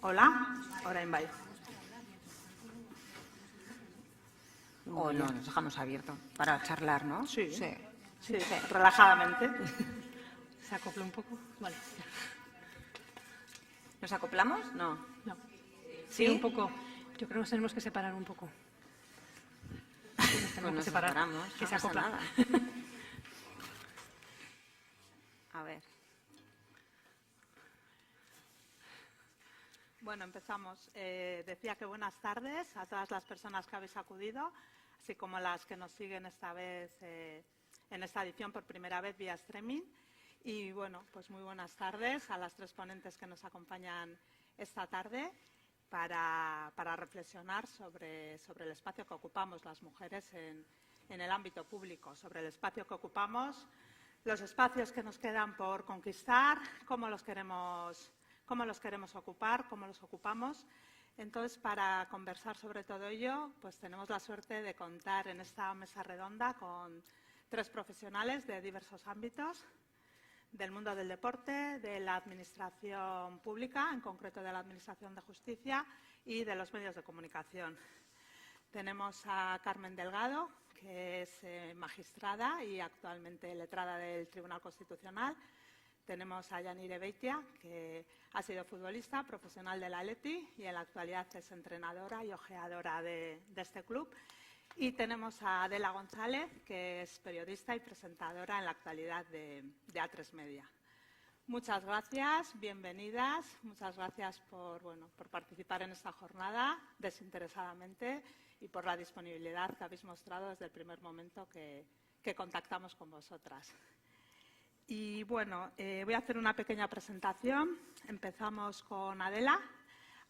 Hola, orain bai. O no, nos dejamos abierto para charlar, ¿no? Sí. Sí. Relajadamente. ¿Se acopla un poco? Vale. ¿Nos acoplamos? No. No. ¿Sí? Un poco. Yo creo que nos tenemos que separar un poco. Pues nos separamos, que no se pasa acopla. nada. A ver. Bueno, empezamos. Decía que buenas tardes a todas las personas que habéis acudido, así como las que nos siguen esta vez en esta edición por primera vez vía streaming. Y bueno, pues muy buenas tardes a las tres ponentes que nos acompañan esta tarde para reflexionar sobre el espacio que ocupamos las mujeres en el ámbito público, sobre el espacio que ocupamos, los espacios que nos quedan por conquistar, cómo los queremos ocupar, cómo los ocupamos. Entonces, para conversar sobre todo ello, pues tenemos la suerte de contar en esta mesa redonda con tres profesionales de diversos ámbitos, del mundo del deporte, de la administración pública, en concreto de la Administración de Justicia y de los medios de comunicación. Tenemos a Carmen Delgado, que es magistrada y actualmente letrada del Tribunal Constitucional. Tenemos a Yanire Beitia, que ha sido futbolista, profesional del Athletic y en la actualidad es entrenadora y ojeadora de este club. Y tenemos a Adela González, que es periodista y presentadora en la actualidad de A3 Media. Muchas gracias, bienvenidas. Muchas gracias por participar en esta jornada desinteresadamente y por la disponibilidad que habéis mostrado desde el primer momento que contactamos con vosotras. Y bueno, voy a hacer una pequeña presentación. Empezamos con Adela.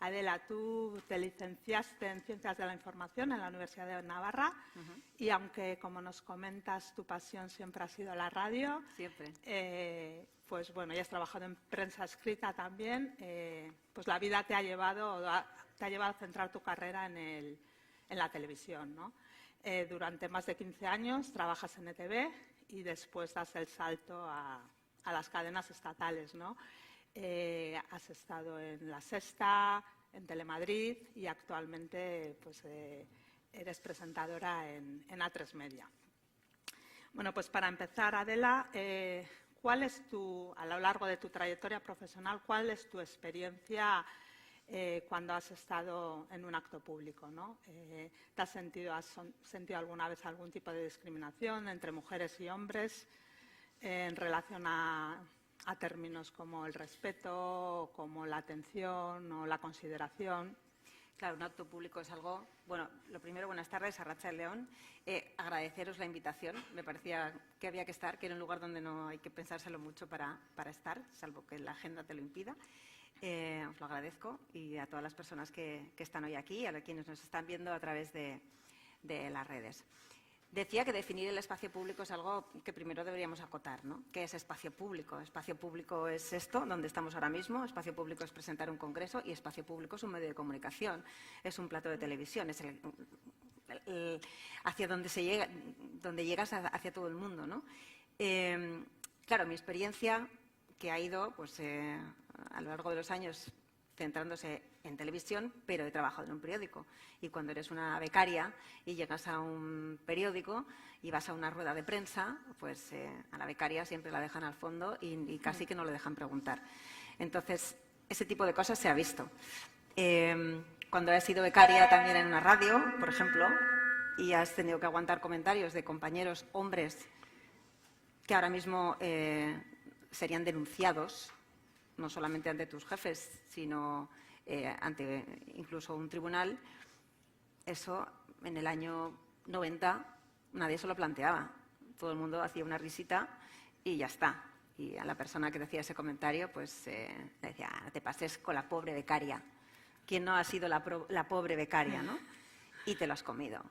Adela, tú te licenciaste en Ciencias de la Información en la Universidad de Navarra y aunque, como nos comentas, tu pasión siempre ha sido la radio, siempre. Pues bueno, ya has trabajado en prensa escrita también, pues la vida te ha llevado a centrar tu carrera en la televisión, ¿no? Durante más de 15 años trabajas en ETV y después das el salto a las cadenas estatales, ¿no? Has estado en La Sexta, en Telemadrid y actualmente pues, eres presentadora en A3 Media. Bueno, pues para empezar, Adela, ¿cuál es a lo largo de tu trayectoria profesional, cuál es tu experiencia cuando has estado en un acto público, ¿no? ¿Has sentido alguna vez algún tipo de discriminación entre mujeres y hombres en relación a términos como el respeto, como la atención o la consideración? Claro, un acto público es algo… Bueno, lo primero, buenas tardes, Arratsalde León. Agradeceros la invitación. Me parecía que había que estar, que era un lugar donde no hay que pensárselo mucho para estar, salvo que la agenda te lo impida. Os lo agradezco y a todas las personas que están hoy aquí y a quienes nos están viendo a través de las redes. Decía que definir el espacio público es algo que primero deberíamos acotar, ¿no? ¿Qué es espacio público? Espacio público es esto, donde estamos ahora mismo. Espacio público es presentar un congreso y espacio público es un medio de comunicación, es un plato de televisión, es hacia donde se llega, donde llegas hacia todo el mundo, ¿no? Claro, mi experiencia que ha ido, pues, a lo largo de los años centrándose en televisión, pero he trabajado en un periódico. Y cuando eres una becaria y llegas a un periódico y vas a una rueda de prensa, pues a la becaria siempre la dejan al fondo y casi que no le dejan preguntar. Entonces, ese tipo de cosas se ha visto. Cuando has sido becaria también en una radio, por ejemplo, y has tenido que aguantar comentarios de compañeros hombres que ahora mismo serían denunciados, no solamente ante tus jefes, sino ante incluso un tribunal, eso en el año 90 nadie se lo planteaba. Todo el mundo hacía una risita y ya está. Y a la persona que decía ese comentario, pues le decía, no te pases con la pobre becaria. ¿Quién no ha sido la pobre becaria, no? Y te lo has comido.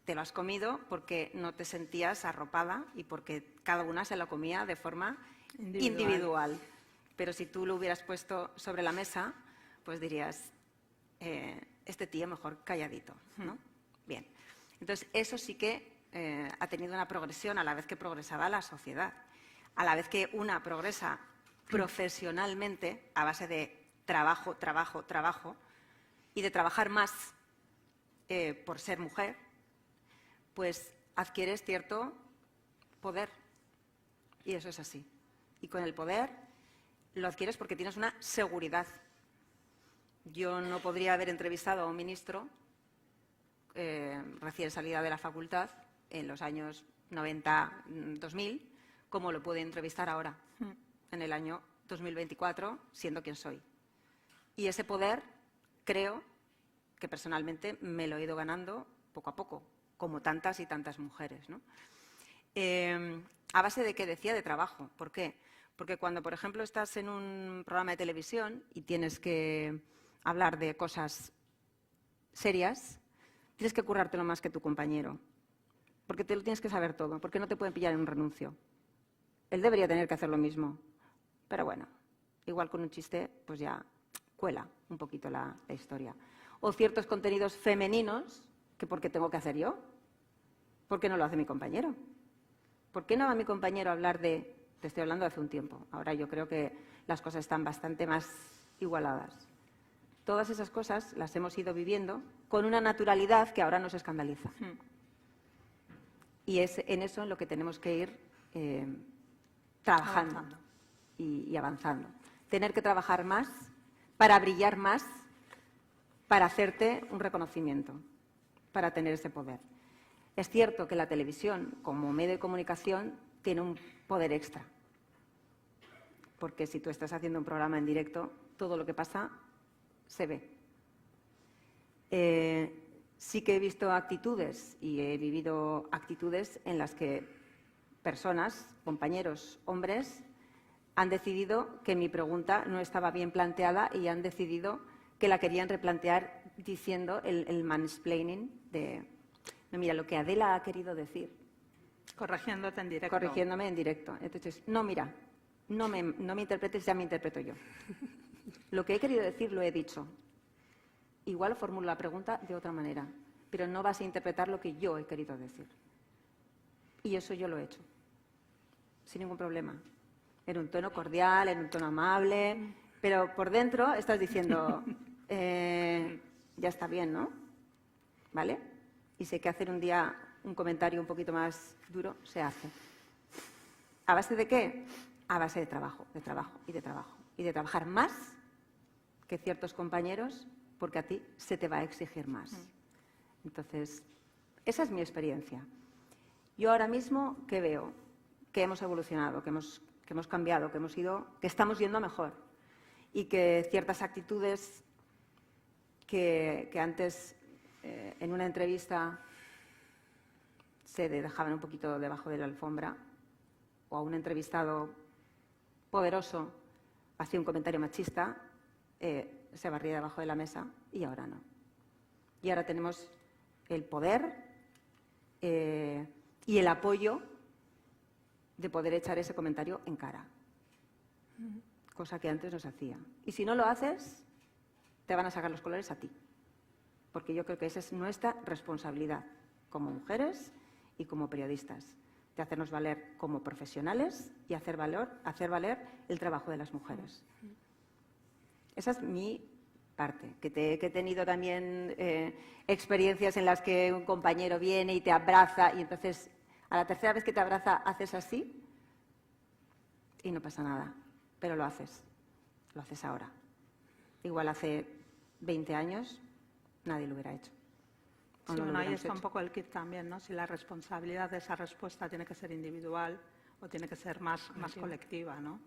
Te lo has comido porque no te sentías arropada y porque cada una se lo comía de forma individual. Pero si tú lo hubieras puesto sobre la mesa, pues dirías, este tío mejor calladito, ¿no? Bien. Entonces, eso sí que ha tenido una progresión a la vez que progresaba la sociedad. A la vez que una progresa profesionalmente a base de trabajo, trabajo, trabajo, y de trabajar más por ser mujer, pues adquieres cierto poder. Y eso es así. Y con el poder lo adquieres porque tienes una seguridad. Yo no podría haber entrevistado a un ministro recién salida de la facultad en los años 90-2000 como lo puedo entrevistar ahora, en el año 2024, siendo quien soy. Y ese poder, creo que personalmente me lo he ido ganando poco a poco, como tantas y tantas mujeres, ¿no? ¿A base de qué decía? De trabajo. ¿Por qué? Porque cuando, por ejemplo, estás en un programa de televisión y tienes que hablar de cosas serias, tienes que currártelo más que tu compañero, porque te lo tienes que saber todo, porque no te pueden pillar en un renuncio. Él debería tener que hacer lo mismo, pero bueno, igual con un chiste, pues ya cuela un poquito la historia. O ciertos contenidos femeninos, que ¿por qué tengo que hacer yo? ¿Por qué no lo hace mi compañero? ¿Por qué no va mi compañero a hablar de...? Te estoy hablando de hace un tiempo. Ahora yo creo que las cosas están bastante más igualadas. Todas esas cosas las hemos ido viviendo con una naturalidad que ahora nos escandaliza. Y es en eso en lo que tenemos que ir trabajando y avanzando. Tener que trabajar más para brillar más, para hacerte un reconocimiento, para tener ese poder. Es cierto que la televisión, como medio de comunicación, tiene un poder extra. Porque si tú estás haciendo un programa en directo, todo lo que pasa se ve. Sí que he visto actitudes y he vivido actitudes en las que personas, compañeros, hombres, han decidido que mi pregunta no estaba bien planteada y han decidido que la querían replantear diciendo el mansplaining de, no, mira, lo que Adela ha querido decir. Corrigiéndote en directo. Corrigiéndome en directo. Entonces, no, mira, no me interpretes, ya me interpreto yo. Lo que he querido decir lo he dicho. Igual formulo la pregunta de otra manera, pero no vas a interpretar lo que yo he querido decir. Y eso yo lo he hecho, sin ningún problema. En un tono cordial, en un tono amable, pero por dentro estás diciendo, ya está bien, ¿no? ¿Vale? Y si hay que hacer un día un comentario un poquito más duro, se hace. ¿A base de qué? A base de trabajo, de trabajo y de trabajo. Y de trabajar más que ciertos compañeros, porque a ti se te va a exigir más. Entonces, esa es mi experiencia. Yo ahora mismo, ¿qué veo? Que hemos evolucionado, que hemos cambiado, que estamos yendo a mejor. Y que ciertas actitudes que antes en una entrevista se dejaban un poquito debajo de la alfombra, o a un entrevistado poderoso hacía un comentario machista, se barría debajo de la mesa, y ahora no. Y ahora tenemos el poder y el apoyo de poder echar ese comentario en cara, cosa que antes no se hacía. Y si no lo haces, te van a sacar los colores a ti, porque yo creo que esa es nuestra responsabilidad como mujeres y como periodistas, de hacernos valer como profesionales y hacer valer el trabajo de las mujeres. Esa es mi parte, que he tenido también experiencias en las que un compañero viene y te abraza y entonces a la tercera vez que te abraza haces así y no pasa nada, pero lo haces ahora. Igual hace 20 años nadie lo hubiera hecho. Sí, bueno, ahí está un poco el kit también, ¿no? Si la responsabilidad de esa respuesta tiene que ser individual o tiene que ser más colectiva, ¿no?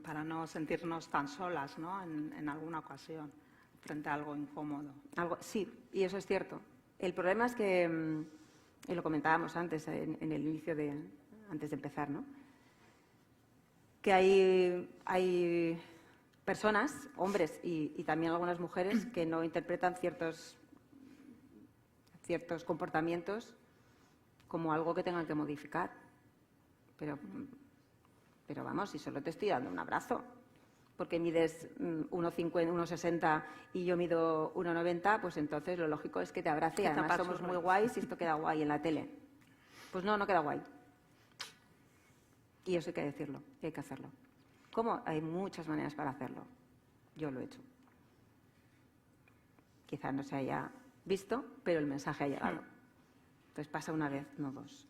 Para no sentirnos tan solas, ¿no? En alguna ocasión, frente a algo incómodo. Sí, y eso es cierto. El problema es que, y lo comentábamos antes, en el inicio antes de empezar, ¿no? Que hay personas, hombres y también algunas mujeres, que no interpretan ciertos comportamientos como algo que tengan que modificar. Pero vamos, si solo te estoy dando un abrazo, porque mides 1,50, 1,60 y yo mido 1,90, pues entonces lo lógico es que te abrace y además somos muy guays y esto queda guay en la tele. Pues no queda guay. Y eso hay que decirlo, y hay que hacerlo. ¿Cómo? Hay muchas maneras para hacerlo. Yo lo he hecho. Quizá no se haya visto, pero el mensaje ha llegado. Entonces pasa una vez, no dos.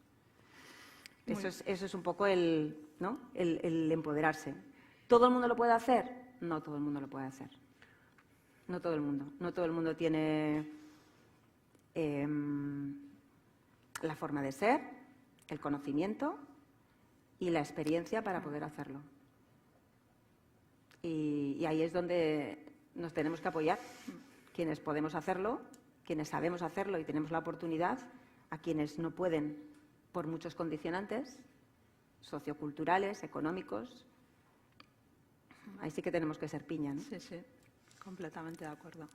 Eso es un poco el empoderarse. ¿Todo el mundo lo puede hacer? No todo el mundo lo puede hacer. No todo el mundo. No todo el mundo tiene la forma de ser, el conocimiento y la experiencia para poder hacerlo. Y ahí es donde nos tenemos que apoyar. Quienes podemos hacerlo, quienes sabemos hacerlo y tenemos la oportunidad, a quienes no pueden por muchos condicionantes socioculturales, económicos. Ahí sí que tenemos que ser piña, ¿no? Sí, sí, completamente de acuerdo.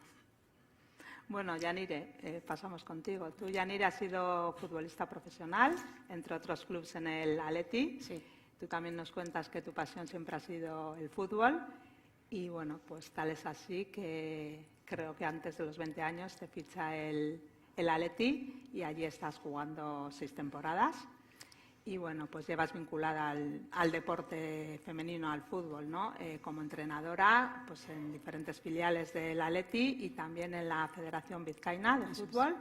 Bueno, Yanire, pasamos contigo. Tú, Yanire, has sido futbolista profesional, entre otros clubes en el Athletic. Sí. Tú también nos cuentas que tu pasión siempre ha sido el fútbol. Y bueno, pues tal es así que creo que antes de los 20 años te ficha el Athletic y allí estás jugando 6 temporadas. Y bueno, pues llevas vinculada al deporte femenino, al fútbol, ¿no? Como entrenadora, pues en diferentes filiales del Athletic y también en la Federación Vizcaína de Fútbol.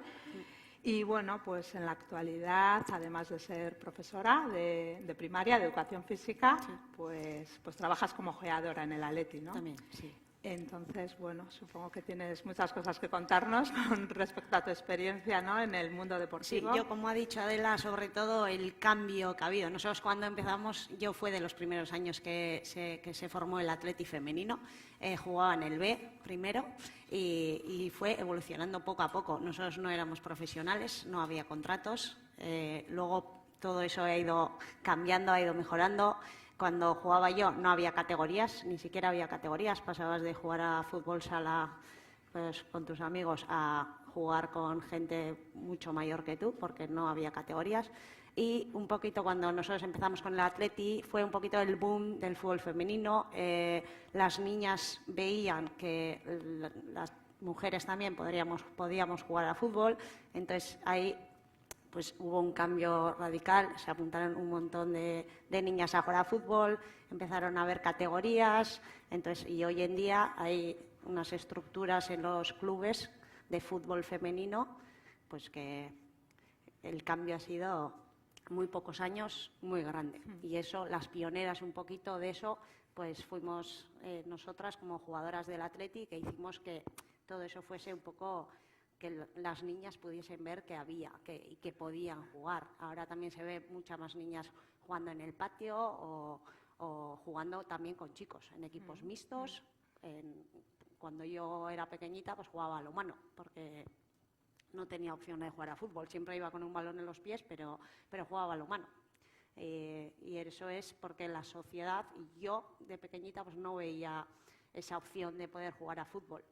Y bueno, pues en la actualidad, además de ser profesora de primaria, de educación física, pues trabajas como ojeadora en el Athletic, ¿no? También, sí. Entonces, bueno, supongo que tienes muchas cosas que contarnos con respecto a tu experiencia, ¿no?, en el mundo deportivo. Sí, yo, como ha dicho Adela, sobre todo el cambio que ha habido. Nosotros cuando empezamos, yo fue de los primeros años que se formó el Athletic femenino, jugaba en el B primero y fue evolucionando poco a poco. Nosotros no éramos profesionales, no había contratos, luego todo eso ha ido cambiando, ha ido mejorando. Cuando jugaba yo no había categorías, ni siquiera había categorías. Pasabas de jugar a fútbol sala pues, con tus amigos a jugar con gente mucho mayor que tú, porque no había categorías. Y un poquito cuando nosotros empezamos con el Athletic fue un poquito el boom del fútbol femenino. Las niñas veían que las mujeres también podíamos jugar a fútbol. Entonces ahí pues hubo un cambio radical, se apuntaron un montón de niñas a jugar a fútbol, empezaron a haber categorías, entonces, y hoy en día hay unas estructuras en los clubes de fútbol femenino, pues que el cambio ha sido muy pocos años, muy grande. Y eso, las pioneras un poquito de eso, pues fuimos nosotras como jugadoras del Athletic, que hicimos que todo eso fuese un poco que las niñas pudiesen ver que había y que podían jugar. Ahora también se ve muchas más niñas jugando en el patio o jugando también con chicos en equipos mixtos. Cuando yo era pequeñita pues jugaba a lo mano porque no tenía opción de jugar a fútbol. Siempre iba con un balón en los pies, pero jugaba a lo mano. Y eso es porque la sociedad y yo de pequeñita pues no veía esa opción de poder jugar a fútbol.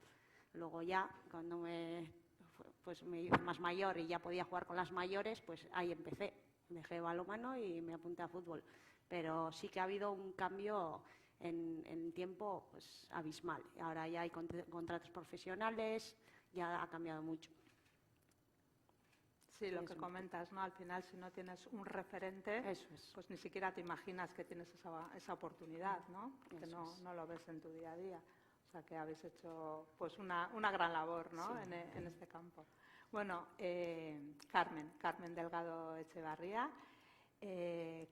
Luego ya cuando me hice más mayor y ya podía jugar con las mayores, pues ahí empecé. Dejé balonmano y me apunté a fútbol. Pero sí que ha habido un cambio en tiempo pues, abismal. Ahora ya hay contratos profesionales, ya ha cambiado mucho. Sí, lo que comentas, ¿no? Al final, si no tienes un referente, pues ni siquiera te imaginas que tienes esa oportunidad, ¿no? Porque no lo ves en tu día a día. O sea, que habéis hecho pues una gran labor, ¿no? Sí. En este campo. Bueno, Carmen Delgado Echevarría,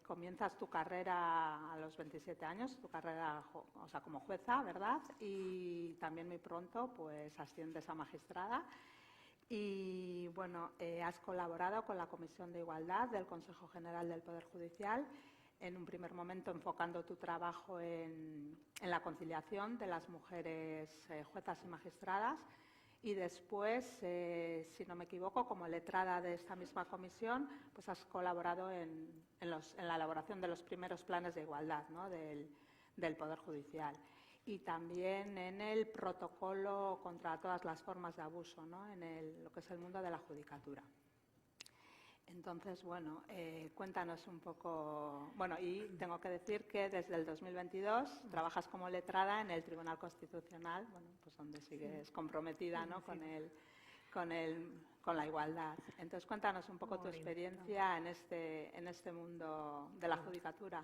comienzas tu carrera a los 27 años, tu carrera como jueza, ¿verdad? Y también muy pronto pues asciendes a magistrada. Y bueno, has colaborado con la Comisión de Igualdad del Consejo General del Poder Judicial, en un primer momento enfocando tu trabajo en la conciliación de las mujeres juezas y magistradas y después, si no me equivoco, como letrada de esta misma comisión, pues has colaborado en la elaboración de los primeros planes de igualdad, ¿no? del Poder Judicial y también en el protocolo contra todas las formas de abuso, ¿no? En lo que es el mundo de la judicatura. Entonces, bueno, cuéntanos un poco. Bueno, y tengo que decir que desde el 2022 trabajas como letrada en el Tribunal Constitucional, bueno, pues donde sigues comprometida, ¿no? con la igualdad. Entonces, cuéntanos un poco tu experiencia en este mundo de la judicatura.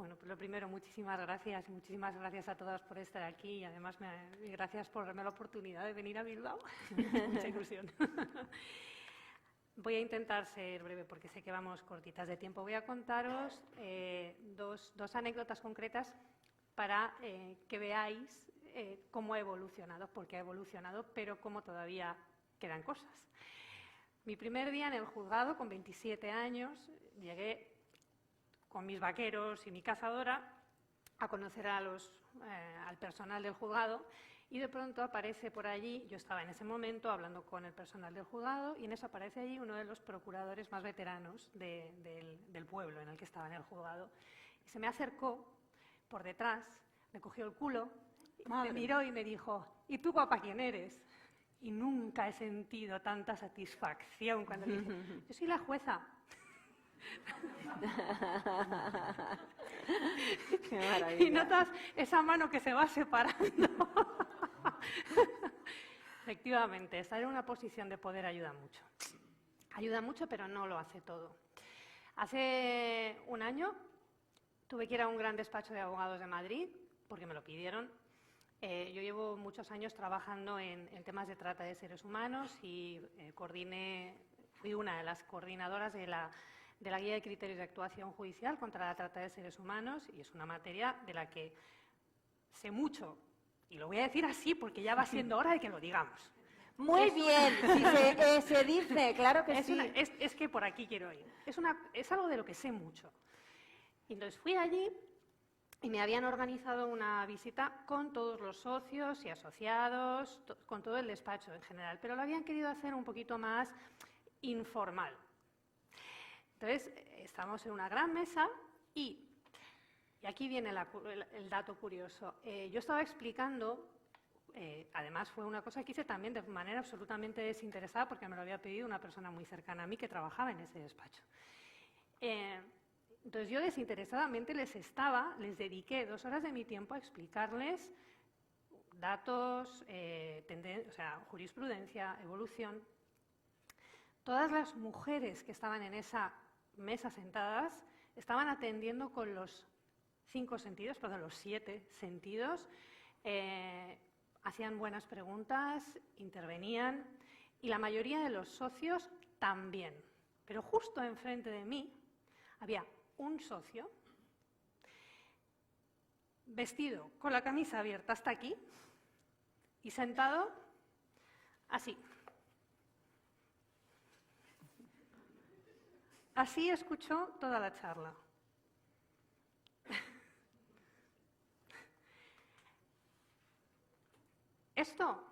Bueno, pues lo primero, muchísimas gracias y muchísimas gracias a todas por estar aquí y además gracias por darme la oportunidad de venir a Bilbao. Mucha ilusión. Voy a intentar ser breve porque sé que vamos cortitas de tiempo. Voy a contaros dos anécdotas concretas para que veáis cómo ha evolucionado, porque ha evolucionado, pero cómo todavía quedan cosas. Mi primer día en el juzgado, con 27 años, llegué con mis vaqueros y mi cazadora a conocer al personal del juzgado y de pronto aparece por allí, yo estaba en ese momento hablando con el personal del juzgado y en eso aparece allí uno de los procuradores más veteranos del pueblo en el que estaba en el juzgado. Y se me acercó por detrás, me cogió el culo, me miró y me dijo, ¿y tú, guapa, quién eres? Y nunca he sentido tanta satisfacción cuando le dije, yo soy la jueza. Qué maravilla. Y notas esa mano que se va separando. Efectivamente, estar en una posición de poder ayuda mucho. Ayuda mucho, pero no lo hace todo. Hace un año tuve que ir a un gran despacho de abogados de Madrid, porque me lo pidieron. Yo llevo muchos años trabajando en temas de trata de seres humanos y fui una de las coordinadoras de la Guía de Criterios de Actuación Judicial contra la Trata de Seres Humanos y es una materia de la que sé mucho y lo voy a decir así porque ya va siendo hora de que lo digamos. Muy bien, si se dice, claro que sí. Es que por aquí quiero ir. Es algo de lo que sé mucho. Y entonces fui allí y me habían organizado una visita con todos los socios y asociados, con todo el despacho en general, pero lo habían querido hacer un poquito más informal. Entonces, estamos en una gran mesa y aquí viene el dato curioso. Yo estaba explicando, además fue una cosa que hice también de manera absolutamente desinteresada porque me lo había pedido una persona muy cercana a mí que trabajaba en ese despacho. Entonces, yo desinteresadamente les dediqué 2 horas de mi tiempo a explicarles datos, jurisprudencia, evolución. Todas las mujeres que estaban en esa mesa sentadas estaban atendiendo con los 5 sentidos, perdón, los 7 sentidos, hacían buenas preguntas, intervenían y la mayoría de los socios también. Pero justo enfrente de mí había un socio vestido con la camisa abierta hasta aquí y sentado así. Así escuchó toda la charla. Esto,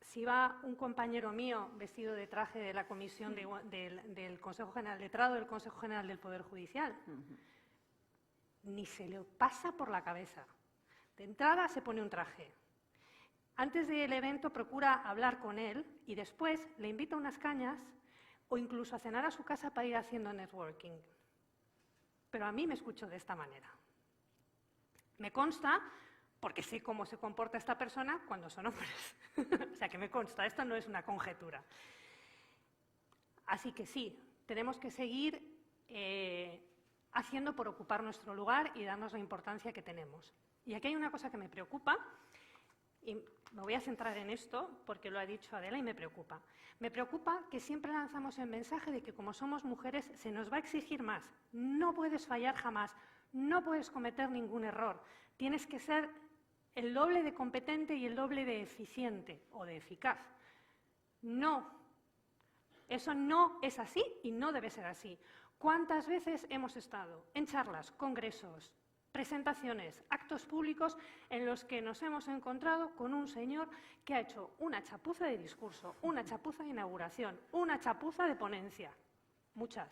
si va un compañero mío vestido de traje de la comisión del Consejo General, letrado del Consejo General del Poder Judicial, ni se le pasa por la cabeza. De entrada se pone un traje. Antes del evento procura hablar con él y después le invita a unas cañas o incluso a cenar a su casa para ir haciendo networking. Pero a mí me escuchó de esta manera. Me consta, porque sé cómo se comporta esta persona cuando son hombres. O sea, que me consta, esto no es una conjetura. Así que sí, tenemos que seguir haciendo por ocupar nuestro lugar y darnos la importancia que tenemos. Y aquí hay una cosa que me preocupa, y me voy a centrar en esto porque lo ha dicho Adela y me preocupa. Me preocupa que siempre lanzamos el mensaje de que como somos mujeres se nos va a exigir más. No puedes fallar jamás, no puedes cometer ningún error. Tienes que ser el doble de competente y el doble de eficiente o de eficaz. No, eso no es así y no debe ser así. ¿Cuántas veces hemos estado en charlas, congresos, presentaciones, actos públicos en los que nos hemos encontrado con un señor que ha hecho una chapuza de discurso, una chapuza de inauguración, una chapuza de ponencia? Muchas.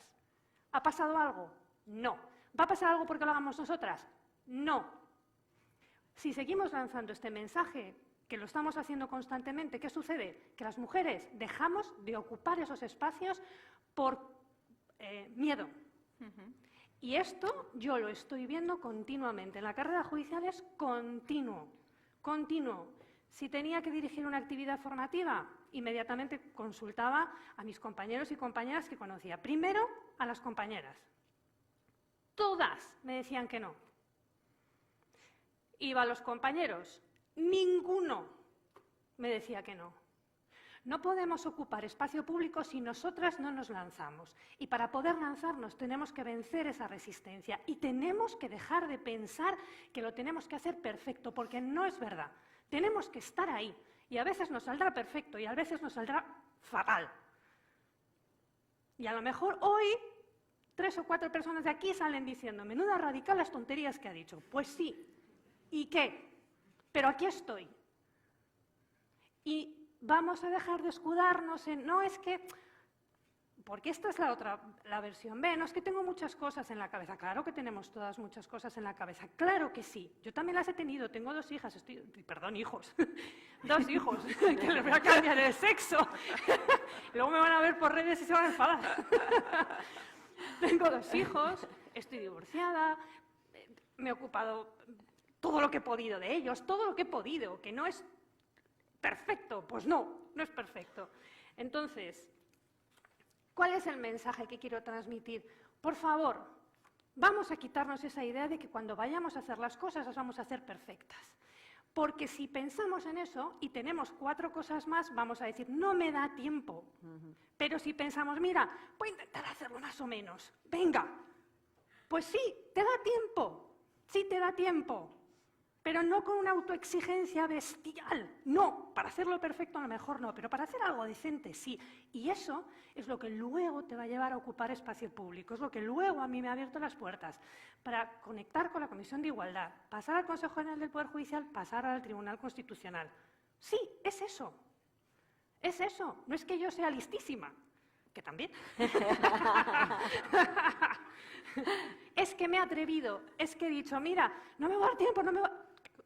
¿Ha pasado algo? No. ¿Va a pasar algo porque lo hagamos nosotras? No. Si seguimos lanzando este mensaje, que lo estamos haciendo constantemente, ¿qué sucede? Que las mujeres dejamos de ocupar esos espacios por miedo. Y esto yo lo estoy viendo continuamente. En la carrera judicial es continuo, continuo. Si tenía que dirigir una actividad formativa, inmediatamente consultaba a mis compañeros y compañeras que conocía. Primero, a las compañeras. Todas me decían que no. Iba a los compañeros, ninguno me decía que no. No podemos ocupar espacio público si nosotras no nos lanzamos. Y para poder lanzarnos tenemos que vencer esa resistencia y tenemos que dejar de pensar que lo tenemos que hacer perfecto, porque no es verdad. Tenemos que estar ahí y a veces nos saldrá perfecto y a veces nos saldrá fatal. Y a lo mejor hoy 3 o 4 personas de aquí salen diciendo menuda radical las tonterías que ha dicho. Pues sí. ¿Y qué? Pero aquí estoy. Y vamos a dejar de escudarnos en, no es que, porque esta es la versión B, no es que tengo muchas cosas en la cabeza. Claro que tenemos todas muchas cosas en la cabeza, claro que sí. Yo también las he tenido, tengo 2 hijas, hijos, 2 hijos, que les voy a cambiar el sexo. Luego me van a ver por redes y se van a enfadar. Tengo 2 hijos, estoy divorciada, me he ocupado todo lo que he podido de ellos, todo lo que he podido, que no es perfecto, pues no, no es perfecto. Entonces, ¿cuál es el mensaje que quiero transmitir? Por favor, vamos a quitarnos esa idea de que cuando vayamos a hacer las cosas las vamos a hacer perfectas. Porque si pensamos en eso y tenemos 4 cosas más, vamos a decir, no me da tiempo. Pero si pensamos, mira, voy a intentar hacerlo más o menos, venga, pues sí, te da tiempo, sí te da tiempo. Pero no con una autoexigencia bestial, no, para hacerlo perfecto a lo mejor no, pero para hacer algo decente sí. Y eso es lo que luego te va a llevar a ocupar espacio público, es lo que luego a mí me ha abierto las puertas para conectar con la Comisión de Igualdad, pasar al Consejo General del Poder Judicial, pasar al Tribunal Constitucional. Sí, es eso, no es que yo sea listísima, que también. Es que me he atrevido, es que he dicho, mira, no me va a dar tiempo, no me va...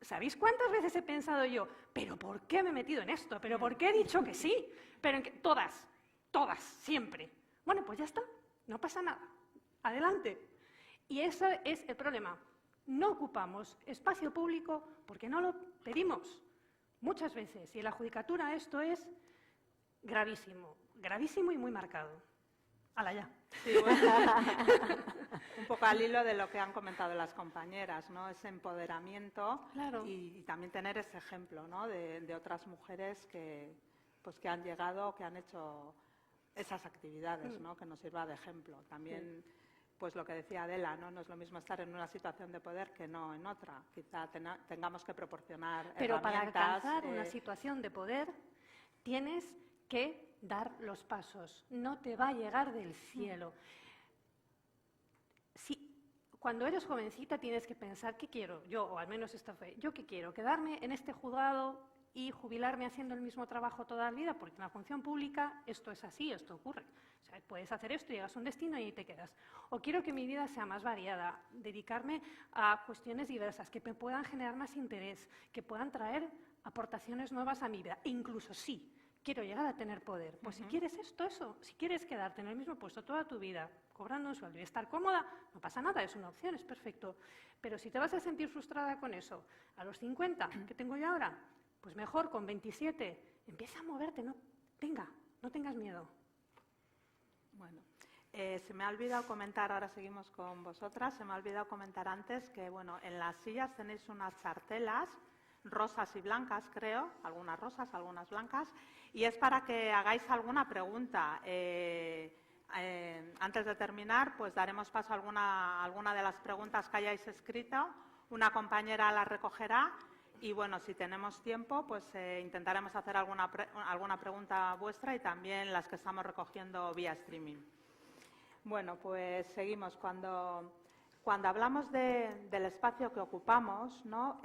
¿Sabéis cuántas veces he pensado yo, pero por qué me he metido en esto? ¿Pero por qué he dicho que sí? Pero en que... todas, siempre. Bueno, pues ya está, no pasa nada, adelante. Y ese es el problema. No ocupamos espacio público porque no lo pedimos muchas veces. Y en la judicatura esto es gravísimo, gravísimo y muy marcado. ¡Hala ya! Sí, bueno, un poco al hilo de lo que han comentado las compañeras, ¿no? Ese empoderamiento Claro. y también tener ese ejemplo, ¿no? de otras mujeres que han llegado, que han hecho esas actividades, ¿no? Que nos sirva de ejemplo. También, pues lo que decía Adela, ¿no? No es lo mismo estar en una situación de poder que no en otra. Quizá tengamos que proporcionar Pero para herramientas, alcanzar una situación de poder tienes que dar los pasos, no te va a llegar del cielo. Cuando eres jovencita tienes que pensar, ¿qué quiero? Yo, o al menos esta fue, ¿yo qué quiero? ¿Quedarme en este juzgado y jubilarme haciendo el mismo trabajo toda la vida? Porque en la función pública esto es así, esto ocurre. O sea, puedes hacer esto, llegas a un destino y ahí te quedas. O quiero que mi vida sea más variada, dedicarme a cuestiones diversas, que me puedan generar más interés, que puedan traer aportaciones nuevas a mi vida. E incluso sí, quiero llegar a tener poder. Pues si quieres eso, si quieres quedarte en el mismo puesto toda tu vida, cobrando un sueldo y estar cómoda, no pasa nada, es una opción, es perfecto. Pero si te vas a sentir frustrada con eso, a los 50, que tengo yo ahora, pues mejor con 27, empieza a moverte, ¿no? Venga, no tengas miedo. Bueno, se me ha olvidado comentar, ahora seguimos con vosotras, se me ha olvidado comentar antes que, bueno, en las sillas tenéis unas chartelas rosas y blancas, creo, algunas rosas, algunas blancas, y es para que hagáis alguna pregunta. Antes de terminar, pues daremos paso a alguna de las preguntas que hayáis escrito, una compañera las recogerá y, bueno, si tenemos tiempo, pues intentaremos hacer alguna pregunta vuestra y también las que estamos recogiendo vía streaming. Bueno, pues seguimos. Cuando hablamos del espacio que ocupamos, ¿no?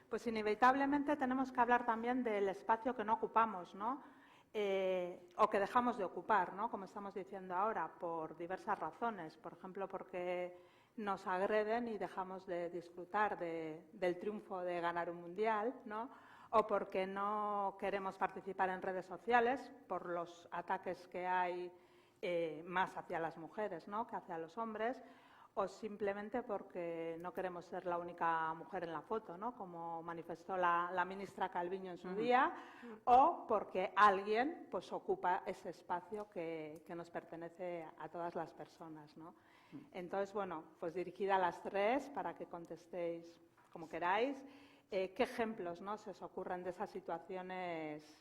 Pues inevitablemente tenemos que hablar también del espacio que no ocupamos, ¿no? O que dejamos de ocupar, ¿no? Como estamos diciendo ahora, por diversas razones. Por ejemplo, porque nos agreden y dejamos de disfrutar del triunfo de ganar un mundial, ¿no? O porque no queremos participar en redes sociales por los ataques que hay más hacia las mujeres, ¿no? Que hacia los hombres. o simplemente porque no queremos ser la única mujer en la foto, ¿no? Como manifestó la ministra Calviño en su día, o porque alguien pues ocupa ese espacio que nos pertenece a todas las personas, ¿no? Entonces, bueno, pues dirigida a las tres para que contestéis como queráis. ¿Qué ejemplos, ¿no?, se os ocurren de esas situaciones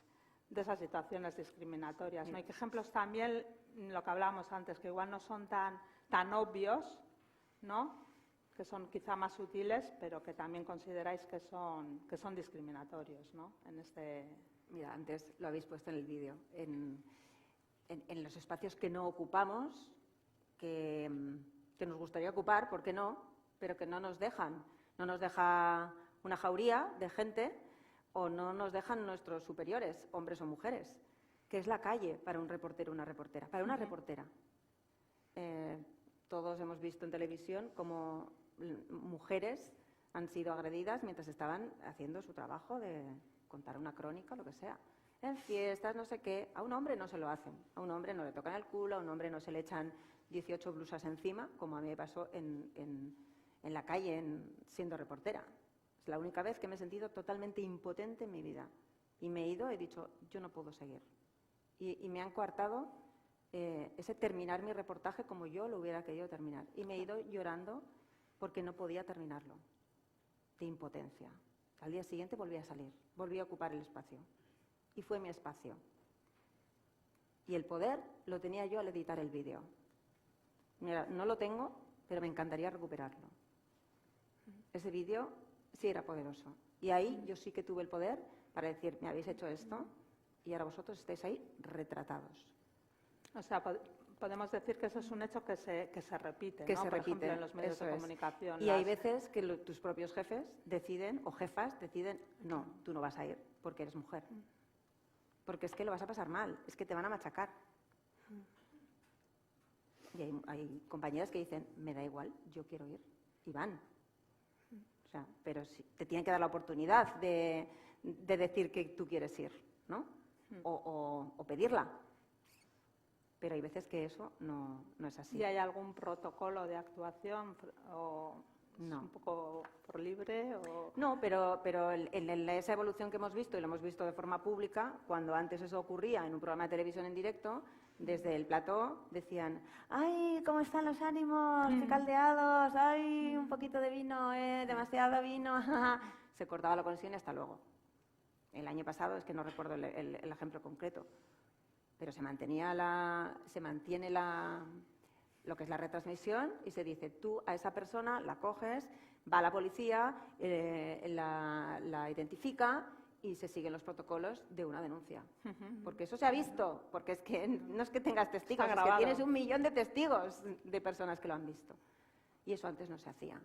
discriminatorias, ¿no? Y qué ejemplos también, lo que hablábamos antes, que igual no son tan obvios, ¿no?, que son quizá más sutiles, pero que también consideráis que son discriminatorios, ¿no? Mira, antes lo habéis puesto en el vídeo. En los espacios que no ocupamos, que nos gustaría ocupar, ¿por qué no?, pero que no nos dejan. No nos deja una jauría de gente o no nos dejan nuestros superiores, hombres o mujeres, que es la calle para un reportero o una reportera. Para una reportera. Todos hemos visto en televisión cómo mujeres han sido agredidas mientras estaban haciendo su trabajo de contar una crónica o lo que sea. En fiestas, no sé qué. A un hombre no se lo hacen. A un hombre no le tocan el culo, a un hombre no se le echan 18 blusas encima, como a mí me pasó en la calle siendo reportera. Es la única vez que me he sentido totalmente impotente en mi vida. Y me he ido, he dicho, yo no puedo seguir. Y me han coartado ese terminar mi reportaje como yo lo hubiera querido terminar. Y me he ido llorando porque no podía terminarlo, de impotencia. Al día siguiente volví a salir, volví a ocupar el espacio. Y fue mi espacio. Y el poder lo tenía yo al editar el vídeo. Mira, no lo tengo, pero me encantaría recuperarlo. Ese vídeo sí era poderoso. Y ahí yo sí que tuve el poder para decir, me habéis hecho esto y ahora vosotros estáis ahí retratados. O sea, podemos decir que eso es un hecho que se repite, que ¿no? se Por repite, ejemplo, en los medios eso de es. comunicación. Y hay veces que tus propios jefes deciden, o jefas deciden, no, tú no vas a ir porque eres mujer. Porque es que lo vas a pasar mal, es que te van a machacar. Y hay compañeras que dicen, me da igual, yo quiero ir, y van. O sea, pero sí, te tienen que dar la oportunidad de decir que tú quieres ir, ¿no? O pedirla. Pero hay veces que eso no es así. ¿Y hay algún protocolo de actuación o No. un poco por libre? O... No, pero en esa evolución que hemos visto, y lo hemos visto de forma pública, cuando antes eso ocurría en un programa de televisión en directo, desde el plató decían, ¡ay, cómo están los ánimos, qué caldeados! ¡Ay, un poquito de vino, demasiado vino! Se cortaba la conexión y hasta luego. El año pasado, es que no recuerdo el ejemplo concreto, pero se mantiene lo que es la retransmisión y se dice, tú a esa persona la coges, va a la policía, la identifica y se siguen los protocolos de una denuncia. Porque eso se ha visto, porque es que no es que tengas testigos, es que tienes 1 millón de testigos de personas que lo han visto. Y eso antes no se hacía.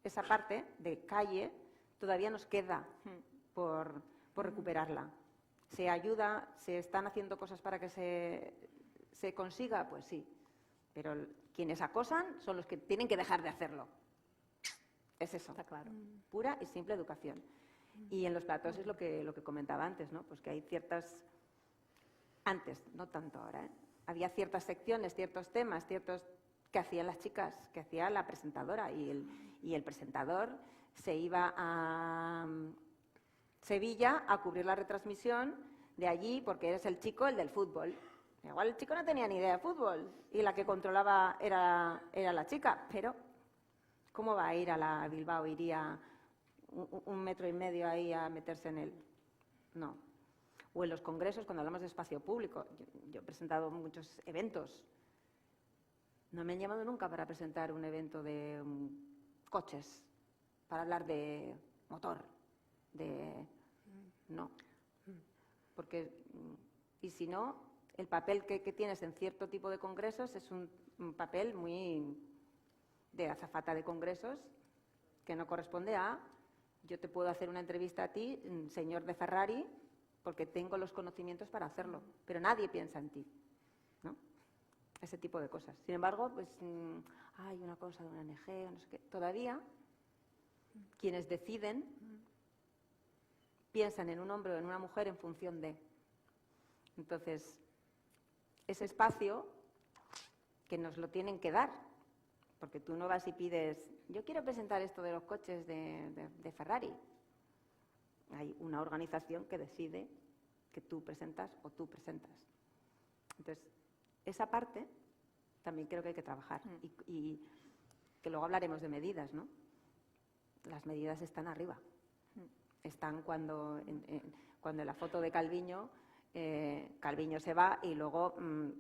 Esa parte de calle todavía nos queda por recuperarla. ¿Se ayuda? ¿Se están haciendo cosas para que se consiga? Pues sí. Pero quienes acosan son los que tienen que dejar de hacerlo. Es eso. Está claro. Pura y simple educación. Y en los platos es lo que comentaba antes, ¿no? Pues que hay ciertas... Antes, no tanto ahora, ¿eh? Había ciertas secciones, ciertos temas, que hacían las chicas, que hacía la presentadora. Y el presentador se iba a Sevilla a cubrir la retransmisión de allí porque eres el chico, el del fútbol. Igual el chico no tenía ni idea de fútbol y la que controlaba era la chica, pero ¿cómo va a ir a la Bilbao? Iría 1,5 metros ahí a meterse en él. No. O en los congresos, cuando hablamos de espacio público, yo he presentado muchos eventos. No me han llamado nunca para presentar un evento de coches, para hablar de motor, no. Porque, y si no, el papel que tienes en cierto tipo de congresos es un papel muy de azafata de congresos que no corresponde a yo te puedo hacer una entrevista a ti, señor de Ferrari, porque tengo los conocimientos para hacerlo, pero nadie piensa en ti, ¿no? Ese tipo de cosas. Sin embargo, pues hay una cosa de una ONG, no sé qué. Todavía quienes deciden piensan en un hombre o en una mujer en función de. Entonces, ese espacio que nos lo tienen que dar, Porque tú no vas y pides, yo quiero presentar esto de los coches de Ferrari. Hay una organización que decide que tú presentas o tú presentas. Entonces, esa parte también creo que hay que trabajar. Y que luego hablaremos de medidas, ¿no? Las medidas están arriba. Están cuando en la foto de Calviño, Calviño se va y luego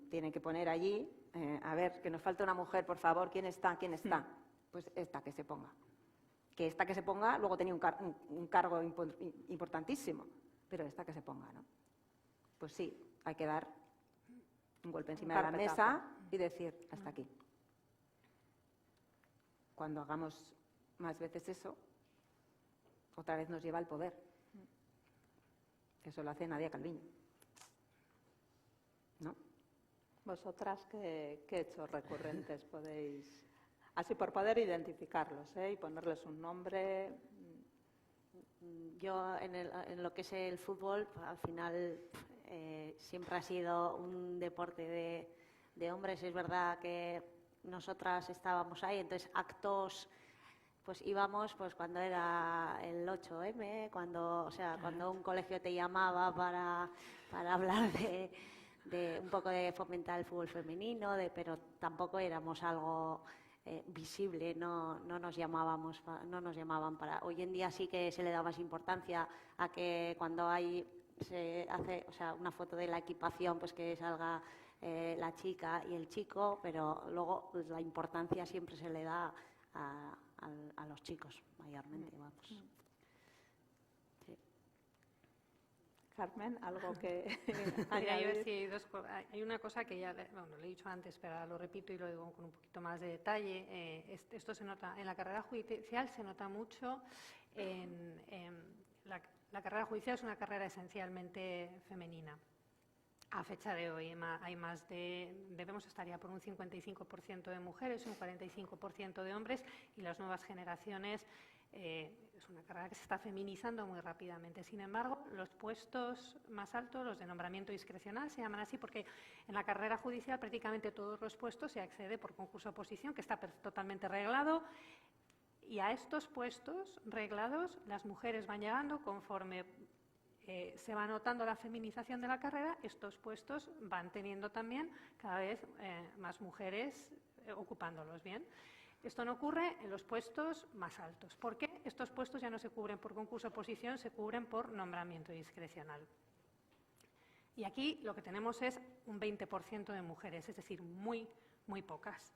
tienen que poner allí, a ver, que nos falta una mujer, por favor, ¿quién está? ¿Quién está? Pues esta que se ponga. Que esta que se ponga luego tenía un cargo importantísimo, pero esta que se ponga, ¿no? Pues sí, hay que dar un golpe encima de la mesa y decir, hasta aquí. Cuando hagamos más veces eso, otra vez nos lleva al poder. Eso lo hace Nadia Calviño, ¿no? ¿Vosotras qué hechos recurrentes podéis, así por poder identificarlos, y ponerles un nombre? Yo, en lo que es el fútbol, al final siempre ha sido un deporte de hombres. Es verdad que nosotras estábamos ahí, entonces actos, pues íbamos pues cuando era el 8M, cuando un colegio te llamaba para hablar de un poco de fomentar el fútbol femenino, pero tampoco éramos algo visible, no nos llamaban para. Hoy en día sí que se le da más importancia a que cuando se hace, una foto de la equipación, pues que salga la chica y el chico, pero luego pues, la importancia siempre se le da a los chicos mayormente, vamos. Sí. Carmen, algo que Mira, yo decía hay una cosa que ya lo he dicho antes, pero ahora lo repito y lo digo con un poquito más de detalle. Esto se nota en la carrera judicial, se nota mucho. La carrera judicial es una carrera esencialmente femenina. A fecha de hoy debemos estar ya por un 55% de mujeres, un 45% de hombres, y las nuevas generaciones es una carrera que se está feminizando muy rápidamente. Sin embargo, los puestos más altos, los de nombramiento discrecional, se llaman así porque en la carrera judicial prácticamente todos los puestos se accede por concurso oposición, que está totalmente reglado, y a estos puestos reglados las mujeres van llegando conforme se va notando la feminización de la carrera. Estos puestos van teniendo también cada vez más mujeres ocupándolos, ¿bien? Esto no ocurre en los puestos más altos. ¿Por qué? Estos puestos ya no se cubren por concurso oposición, se cubren por nombramiento discrecional. Y aquí lo que tenemos es un 20% de mujeres, es decir, muy, muy pocas.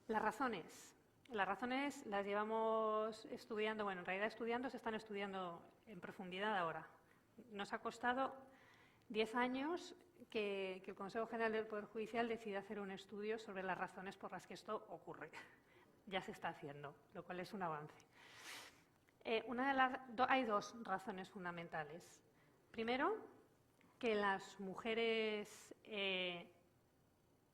Las razones las llevamos estudiando, en realidad se están estudiando en profundidad ahora. Nos ha costado 10 años que el Consejo General del Poder Judicial decida hacer un estudio sobre las razones por las que esto ocurre. Ya se está haciendo, lo cual es un avance. Hay dos razones fundamentales. Primero, que las mujeres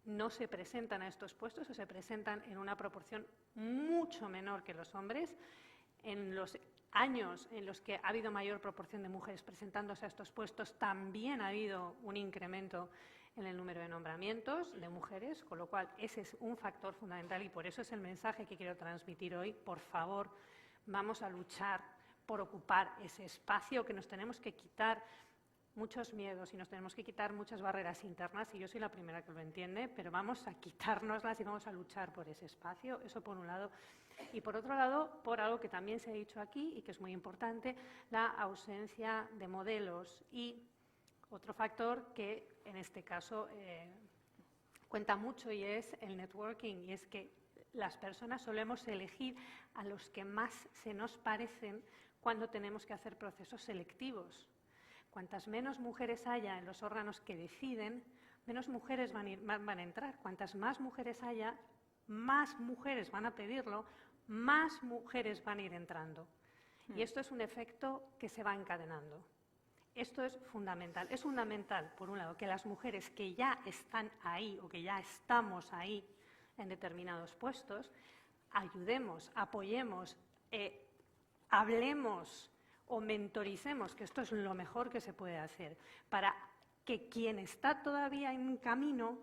no se presentan a estos puestos o se presentan en una proporción mucho menor que los hombres. En los años en los que ha habido mayor proporción de mujeres presentándose a estos puestos, también ha habido un incremento en el número de nombramientos de mujeres, con lo cual ese es un factor fundamental y por eso es el mensaje que quiero transmitir hoy. Por favor, vamos a luchar por ocupar ese espacio, que nos tenemos que quitar muchos miedos y nos tenemos que quitar muchas barreras internas, y yo soy la primera que lo entiende, pero vamos a quitárnoslas y vamos a luchar por ese espacio. Eso por un lado. Y por otro lado, por algo que también se ha dicho aquí y que es muy importante, la ausencia de modelos. Y otro factor que en este caso cuenta mucho y es el networking, y es que las personas solemos elegir a los que más se nos parecen cuando tenemos que hacer procesos selectivos. Cuantas menos mujeres haya en los órganos que deciden, menos mujeres van a entrar. Cuantas más mujeres haya, más mujeres van a pedirlo, más mujeres van a ir entrando. Y esto es un efecto que se va encadenando. Esto es fundamental. Es fundamental, por un lado, que las mujeres que ya están ahí o que ya estamos ahí en determinados puestos, ayudemos, apoyemos, hablemos o mentoricemos, que esto es lo mejor que se puede hacer, para que quien está todavía en camino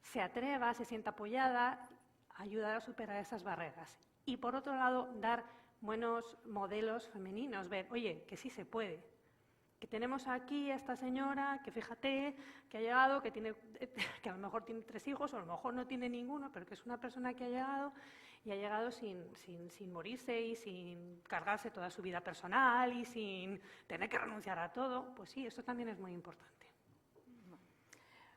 se atreva, se sienta apoyada, ayudar a superar esas barreras. Y por otro lado, dar buenos modelos femeninos, ver, oye, que sí se puede. Que tenemos aquí a esta señora que fíjate que ha llegado, que a lo mejor tiene 3 hijos o a lo mejor no tiene ninguno, pero que es una persona que ha llegado y ha llegado sin morirse y sin cargarse toda su vida personal y sin tener que renunciar a todo. Pues sí, eso también es muy importante.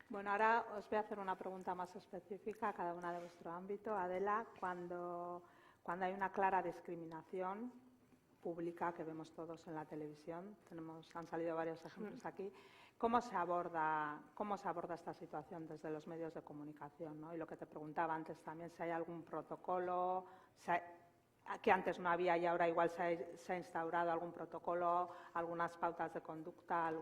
Bueno, ahora os voy a hacer una pregunta más específica a cada una de vuestro ámbito. Adela, cuando hay una clara discriminación pública que vemos todos en la televisión, han salido varios ejemplos aquí, ¿cómo se aborda esta situación desde los medios de comunicación, ¿no? Y lo que te preguntaba antes también, si hay algún protocolo, que antes no había y ahora igual se ha instaurado algún protocolo, algunas pautas de conducta,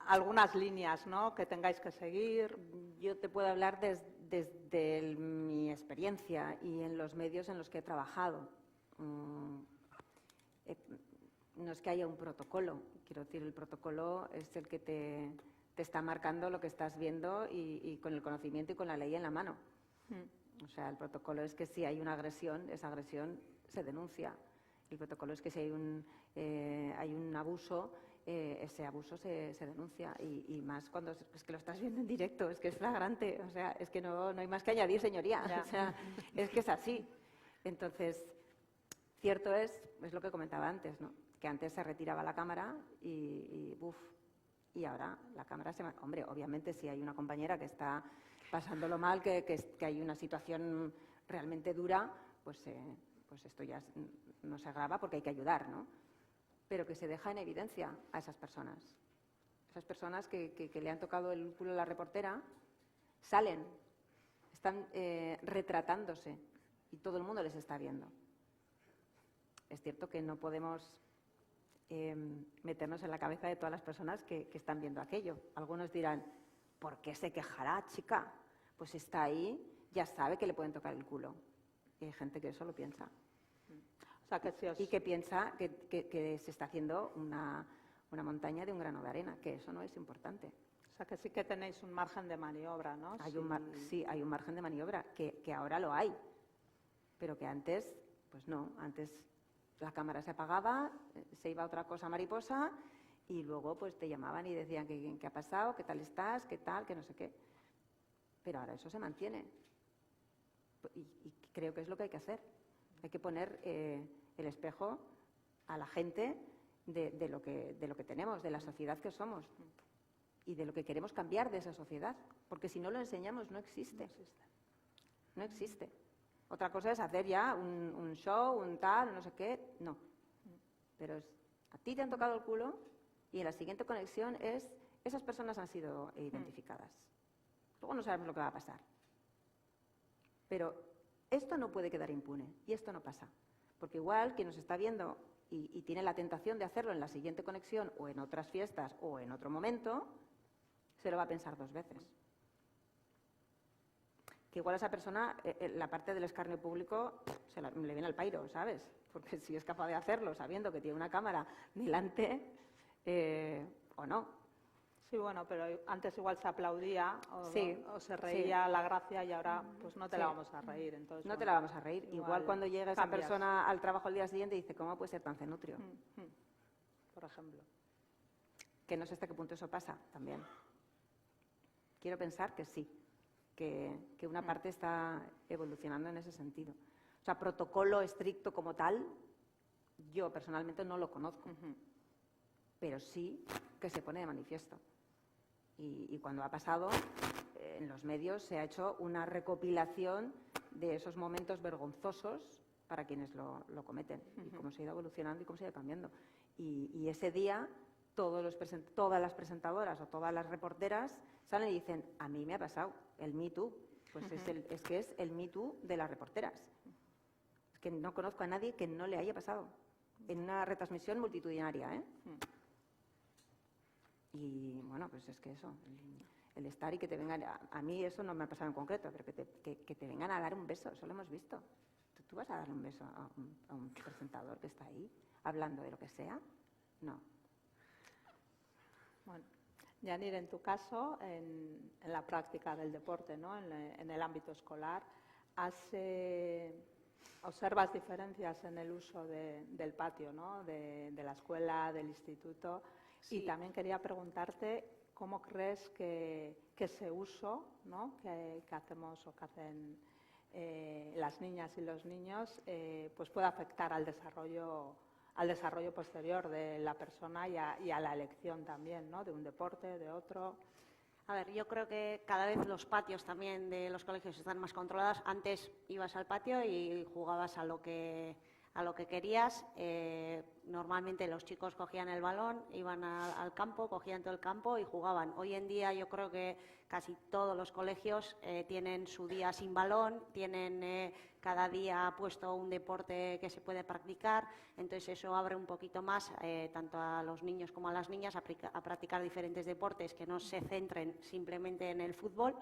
algunas líneas, ¿no?, que tengáis que seguir. Yo te puedo hablar desde mi experiencia y en los medios en los que he trabajado. No es que haya un protocolo, quiero decir, el protocolo es el que te está marcando lo que estás viendo y con el conocimiento y con la ley en la mano. O sea, el protocolo es que si hay una agresión, esa agresión se denuncia. El protocolo es que si hay un abuso, ese abuso se denuncia. Y más cuando es que lo estás viendo en directo, es que es flagrante. O sea, es que no hay más que añadir, señoría. O sea, es que es así. Entonces, cierto es lo que comentaba antes, ¿no?, que antes se retiraba la cámara y ahora la cámara Hombre, obviamente si hay una compañera que está pasándolo mal, que hay una situación realmente dura, pues esto ya no se agrava porque hay que ayudar, ¿no? Pero que se deja en evidencia a esas personas. Esas personas que le han tocado el culo a la reportera, salen, están retratándose y todo el mundo les está viendo. Es cierto que no podemos meternos en la cabeza de todas las personas que están viendo aquello. Algunos dirán, ¿por qué se quejará, chica? Pues está ahí, ya sabe que le pueden tocar el culo. Y hay gente que eso lo piensa. O sea, que y que piensa que se está haciendo una montaña de un grano de arena, que eso no es importante. O sea, que sí que tenéis un margen de maniobra, ¿no? Sí, hay un margen de maniobra, que ahora lo hay, pero que antes, pues no, antes la cámara se apagaba, se iba a otra cosa mariposa y luego pues te llamaban y decían qué ha pasado, qué tal estás, qué tal, que no sé qué. Pero ahora eso se mantiene y creo que es lo que hay que hacer. Hay que poner el espejo a la gente de lo que tenemos, de la sociedad que somos y de lo que queremos cambiar de esa sociedad, porque si no lo enseñamos no existe. No existe. Otra cosa es hacer ya un show, un tal, no sé qué, no. Pero a ti te han tocado el culo y en la siguiente conexión esas personas han sido identificadas. Luego no sabemos lo que va a pasar. Pero esto no puede quedar impune y esto no pasa. Porque igual quien nos está viendo y tiene la tentación de hacerlo en la siguiente conexión o en otras fiestas o en otro momento, se lo va a pensar 2 veces. Que igual a esa persona la parte del escarnio público le viene al pairo, ¿sabes? Porque si es capaz de hacerlo sabiendo que tiene una cámara delante, o no. Sí, bueno, pero antes igual se aplaudía o se reía sí. la gracia y ahora pues no te la vamos a reír. Entonces, no te la vamos a reír. Igual cuando llega esa cambias. persona al trabajo al día siguiente dice, ¿cómo puede ser tan cenutrio? Por ejemplo. Que no sé hasta qué punto eso pasa también. Quiero pensar que sí. Que una parte está evolucionando en ese sentido. O sea, protocolo estricto como tal, yo personalmente no lo conozco, pero sí que se pone de manifiesto. Y cuando ha pasado, en los medios se ha hecho una recopilación de esos momentos vergonzosos para quienes lo cometen, y cómo se ha ido evolucionando y cómo se ha ido cambiando. Y ese día, todas las presentadoras o todas las reporteras salen y dicen, a mí me ha pasado el Me Too. Pues es que es el Me Too de las reporteras. Es que no conozco a nadie que no le haya pasado en una retransmisión multitudinaria, ¿eh? Y bueno, pues es que eso, el estar y que te vengan, a mí eso no me ha pasado en concreto, pero que te vengan a dar un beso, eso lo hemos visto. ¿Tú vas a darle un beso a un presentador que está ahí hablando de lo que sea? No. Bueno, Yanir, en tu caso, en la práctica del deporte, ¿no? En el ámbito escolar, ¿observas diferencias en el uso del patio, ¿no? de la escuela, del instituto? Sí. Y también quería preguntarte cómo crees que ese uso, ¿no? que hacemos o que hacen las niñas y los niños pues puede afectar al desarrollo posterior de la persona y a la elección también, ¿no? de un deporte, de otro. A ver, yo creo que cada vez los patios también de los colegios están más controlados. Antes ibas al patio y jugabas a lo que querías. Normalmente los chicos cogían el balón, iban al campo, cogían todo el campo y jugaban. Hoy en día yo creo que casi todos los colegios tienen su día sin balón, tienen cada día puesto un deporte que se puede practicar. Entonces eso abre un poquito más tanto a los niños como a las niñas a practicar diferentes deportes que no se centren simplemente en el fútbol.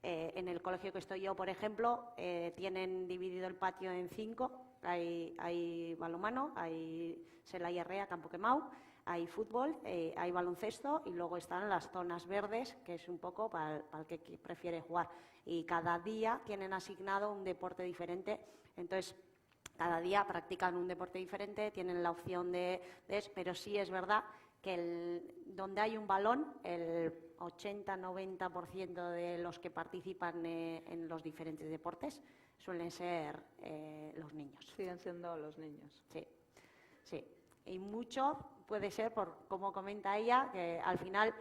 En el colegio que estoy yo, por ejemplo, tienen dividido el patio en 5. Hay balonmano, hay sela y arrea, campo quemado, hay fútbol, hay baloncesto y luego están las zonas verdes, que es un poco para el que prefiere jugar. Y cada día tienen asignado un deporte diferente. Entonces, cada día practican un deporte diferente, tienen la opción pero sí es verdad que donde hay un balón, el 80-90% de los que participan en los diferentes deportes suelen ser los niños. Siguen siendo los niños. Sí, sí. Y mucho puede ser, como comenta ella, que al final,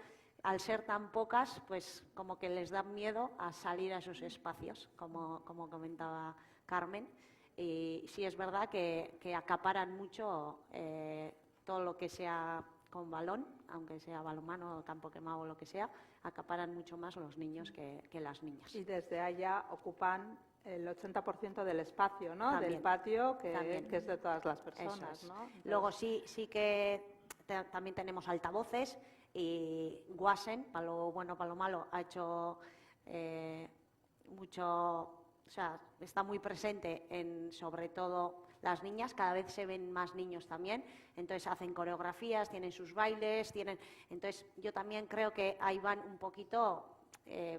al ser tan pocas, pues como que les da miedo a salir a esos espacios, como comentaba Carmen. Y sí es verdad que acaparan mucho todo lo que sea con balón, aunque sea balonmano, campo quemado o lo que sea, acaparan mucho más los niños que las niñas. Y desde allá ocupan el 80% del espacio, ¿no? También. Del patio, que es de todas las Eso personas, es. ¿no? Entonces, Luego sí que también tenemos altavoces y Guasen, para lo bueno, para lo malo, ha hecho mucho, o sea, está muy presente en sobre todo las niñas, cada vez se ven más niños también, entonces hacen coreografías, tienen sus bailes, entonces yo también creo que ahí van un poquito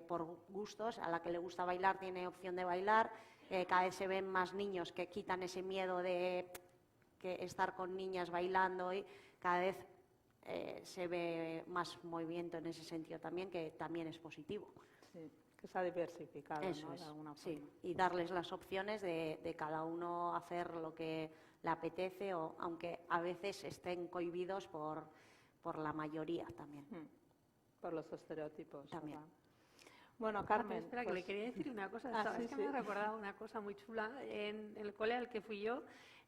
por gustos, a la que le gusta bailar tiene opción de bailar, cada vez se ven más niños que quitan ese miedo de que estar con niñas bailando y cada vez se ve más movimiento en ese sentido también, que también es positivo. sí, que se ha diversificado, Eso ¿no? es, De alguna sí, forma. y darles las opciones de cada uno hacer lo que le apetece, o aunque a veces estén cohibidos por la mayoría también. Por los estereotipos. También. ¿verdad? Bueno, Ah, Carmen. pero espera, que pues- le quería decir una cosa. sí, Es que sí. me ha recordado una cosa muy chula. En el cole al que fui yo,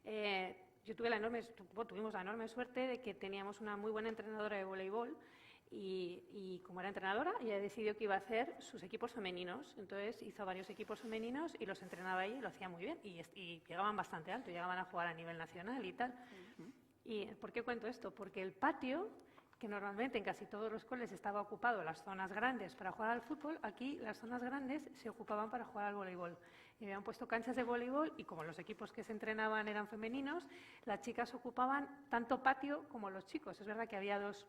yo tuvimos la enorme suerte de que teníamos una muy buena entrenadora de voleibol y como era entrenadora, ella decidió que iba a hacer sus equipos femeninos. Entonces hizo varios equipos femeninos y los entrenaba ella y lo hacía muy bien. Y llegaban bastante alto, llegaban a jugar a nivel nacional y tal. ¿Y por qué cuento esto? Porque el patio, que normalmente en casi todos los coles estaba ocupado las zonas grandes para jugar al fútbol, aquí las zonas grandes se ocupaban para jugar al voleibol. Y habían puesto canchas de voleibol y como los equipos que se entrenaban eran femeninos, las chicas ocupaban tanto patio como los chicos. Es verdad que había 2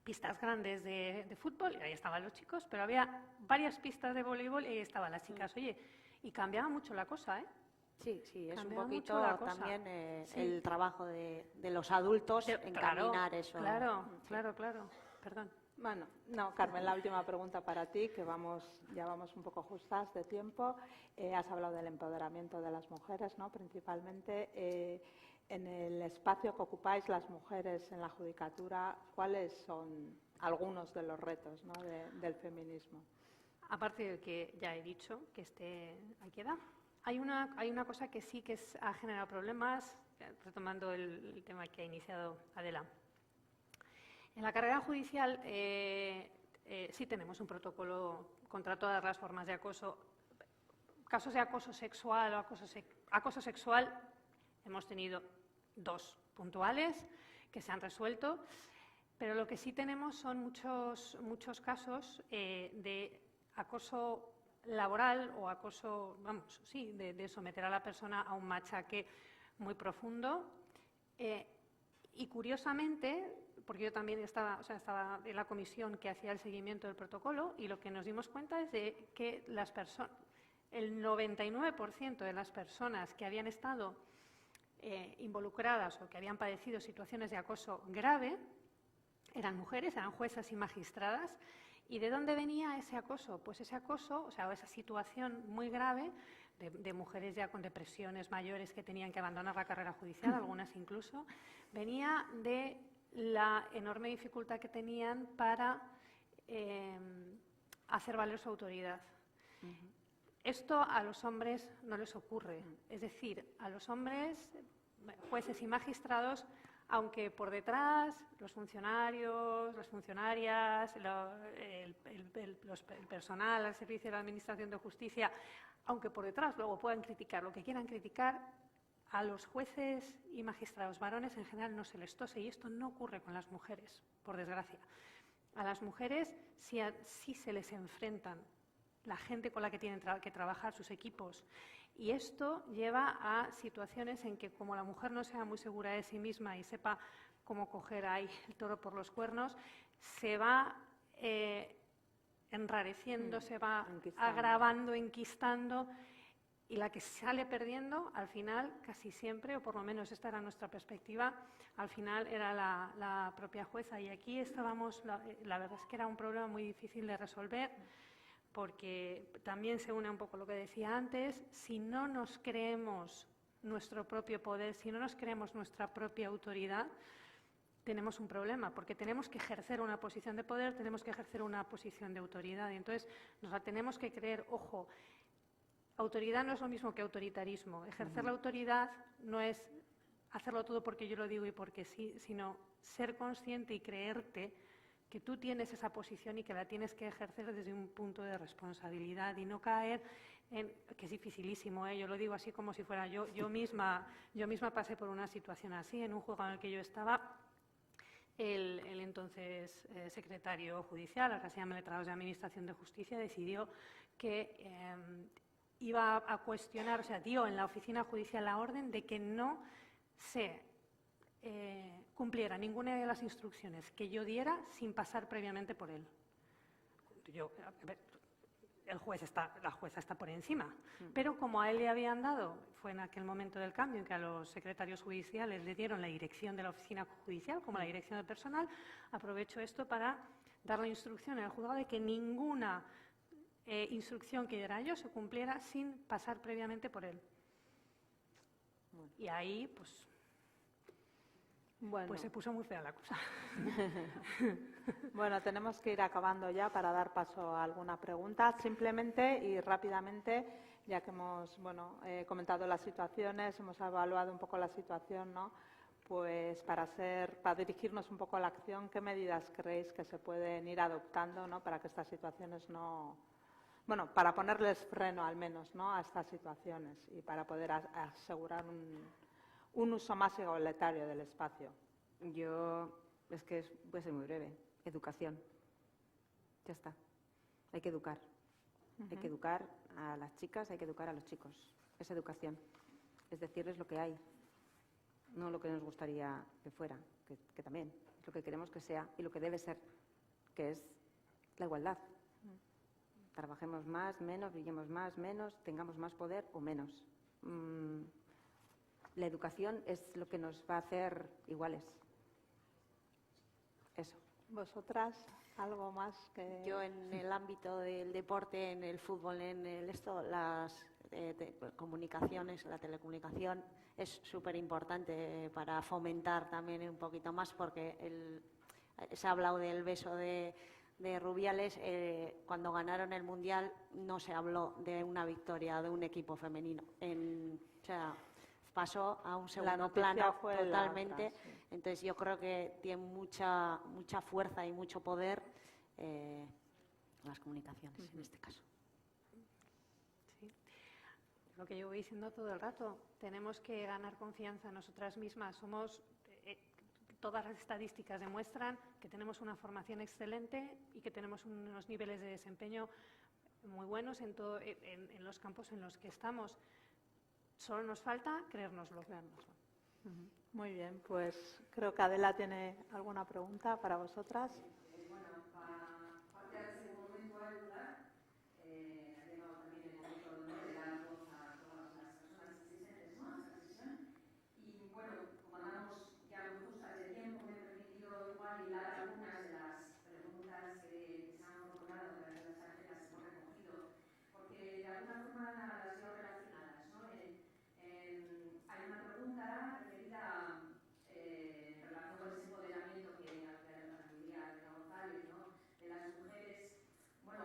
pistas grandes de fútbol y ahí estaban los chicos, pero había varias pistas de voleibol y ahí estaban las chicas. Oye, y cambiaba mucho la cosa, ¿eh? Sí, sí, es un Cambiaba poquito mucho la cosa. también Sí. el trabajo de los adultos encaminar eso. Claro. Perdón. Bueno, no, Carmen, la última pregunta para ti, que ya vamos un poco justas de tiempo. Has hablado del empoderamiento de las mujeres, ¿no? Principalmente en el espacio que ocupáis las mujeres en la judicatura, ¿cuáles son algunos de los retos, ¿no? del feminismo? Aparte de que ya he dicho que ahí queda. Hay una cosa que sí que ha generado problemas, retomando el tema que ha iniciado Adela. En la carrera judicial sí tenemos un protocolo contra todas las formas de acoso. Casos de acoso sexual o acoso sexual hemos tenido 2 puntuales que se han resuelto, pero lo que sí tenemos son muchos casos de acoso laboral o acoso, de someter a la persona a un machaque muy profundo. Y curiosamente, porque yo también estaba en la comisión que hacía el seguimiento del protocolo, y lo que nos dimos cuenta es de que el 99% de las personas que habían estado involucradas o que habían padecido situaciones de acoso grave eran mujeres, eran juezas y magistradas. ¿Y de dónde venía ese acoso? Pues ese acoso, o esa situación muy grave de mujeres ya con depresiones mayores que tenían que abandonar la carrera judicial, algunas incluso, venía de la enorme dificultad que tenían para hacer valer su autoridad. Esto a los hombres no les ocurre. Es decir, a los hombres, jueces y magistrados, aunque por detrás los funcionarios, las funcionarias, el personal al servicio de la Administración de Justicia, aunque por detrás luego puedan criticar lo que quieran criticar, a los jueces y magistrados varones en general no se les tose, y esto no ocurre con las mujeres, por desgracia. A las mujeres sí se les enfrentan la gente con la que tienen que trabajar, sus equipos. Y esto lleva a situaciones en que, como la mujer no sea muy segura de sí misma y sepa cómo coger ahí el toro por los cuernos, se va enrareciendo, se va agravando, enquistando, y la que sale perdiendo, al final, casi siempre, o por lo menos esta era nuestra perspectiva, al final era la propia jueza. Y aquí estábamos, la verdad es que era un problema muy difícil de resolver, porque también se une un poco lo que decía antes: si no nos creemos nuestro propio poder, si no nos creemos nuestra propia autoridad, tenemos un problema, porque tenemos que ejercer una posición de poder, tenemos que ejercer una posición de autoridad, y entonces nos la tenemos que creer. Ojo, autoridad no es lo mismo que autoritarismo. Ejercer la autoridad no es hacerlo todo porque yo lo digo y porque sí, sino ser consciente y creerte que tú tienes esa posición y que la tienes que ejercer desde un punto de responsabilidad, y no caer en, que es dificilísimo, yo lo digo así como si fuera yo misma pasé por una situación así en un juzgado en el que yo estaba. El entonces secretario judicial, ahora se llama letrados de Administración de Justicia, decidió que iba a cuestionar, dio en la oficina judicial la orden de que no se cumpliera ninguna de las instrucciones que yo diera sin pasar previamente por él. La jueza está por encima, pero como a él le habían dado, fue en aquel momento del cambio en que a los secretarios judiciales le dieron la dirección de la oficina judicial como la dirección del personal, aprovecho esto para dar la instrucción al juzgado de que ninguna instrucción que diera yo se cumpliera sin pasar previamente por él. Y ahí, pues se puso muy fea la cosa. Bueno, tenemos que ir acabando ya para dar paso a alguna pregunta. Simplemente y rápidamente, ya que hemos comentado las situaciones, hemos evaluado un poco la situación, ¿no? Pues para dirigirnos un poco a la acción, ¿qué medidas creéis que se pueden ir adoptando, ¿no? Para que estas situaciones para ponerles freno al menos, ¿no? A estas situaciones y para poder asegurar un uso más igualitario del espacio? Puede ser muy breve. Educación. Ya está. Hay que educar. Hay que educar a las chicas, hay que educar a los chicos. Es educación. Es decirles lo que hay, no lo que nos gustaría que fuera, que también es lo que queremos que sea y lo que debe ser, que es la igualdad. Trabajemos más, menos, brillemos más, menos, tengamos más poder o menos. La educación es lo que nos va a hacer iguales. Eso. ¿Vosotras algo más que...? Yo en el ámbito del deporte, en el fútbol, las comunicaciones, la telecomunicación es súper importante para fomentar también un poquito más, porque se ha hablado del beso de Rubiales. Cuando ganaron el Mundial no se habló de una victoria de un equipo femenino. Pasó a un segundo plano totalmente. Entonces yo creo que tiene mucha fuerza y mucho poder las comunicaciones en este caso. Sí. Lo que yo voy diciendo todo el rato, tenemos que ganar confianza en nosotras mismas. Todas las estadísticas demuestran que tenemos una formación excelente y que tenemos unos niveles de desempeño muy buenos en los campos en los que estamos. Solo nos falta creérnoslo. Muy bien, pues creo que Adela tiene alguna pregunta para vosotras. Bueno, aparte de ese momento ayudar, ha llegado también el momento de dar voz a todas las personas existentes, ¿no? Esta sesión. Y bueno, como andamos ya muy justas de tiempo, me he permitido igual hilar algunas de las preguntas que se han formulado a través de las tarjetas que hemos recogido, porque de alguna forma las veo relacionadas, ¿no? Hay una pregunta referida en relación con ese empoderamiento que aludía Elena González, ¿no? De las mujeres. Bueno,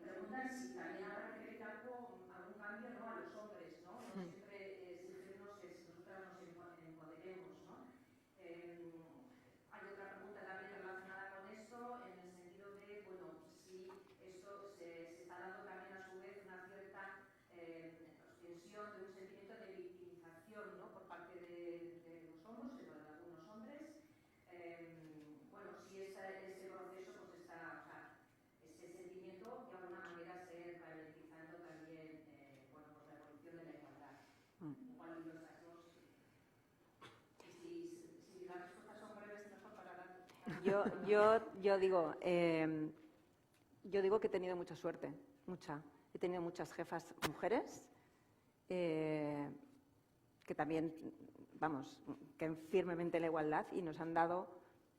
preguntan si también habrá que referir algún cambio, ¿no? A los hombres, ¿no? No siempre exigirnos que nosotras nos empoderemos, ¿no? Hay otra pregunta también relacionada con esto, en el sentido de, bueno, si esto se está dando también a su vez una cierta extensión de un sentimiento de victimización, ¿no? Por parte de los hombres, de algunos hombres. Bueno, si ese proceso, pues está, o sea, ese sentimiento de alguna manera se ralentizando también, bueno, pues la evolución de la igualdad. Igual los dos. Si las respuestas son breves, mejor para Yo digo que he tenido mucha suerte, mucha. He tenido muchas jefas mujeres que también, vamos, creen firmemente en la igualdad y nos han dado,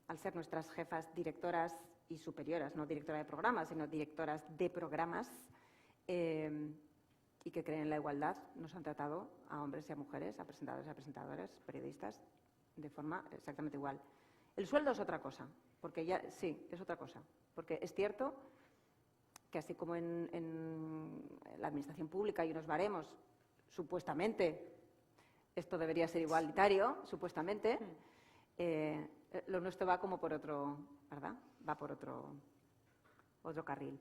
al ser nuestras jefas directoras y superioras, no directora de programas, sino directoras de programas, y que creen en la igualdad, nos han tratado a hombres y a mujeres, a presentadores y a presentadoras, periodistas, de forma exactamente igual. El sueldo es otra cosa, porque ya sí, es otra cosa, porque es cierto que así como en la administración pública hay unos baremos, supuestamente, esto debería ser igualitario, supuestamente, lo nuestro va como por otro, ¿verdad? Va por otro carril.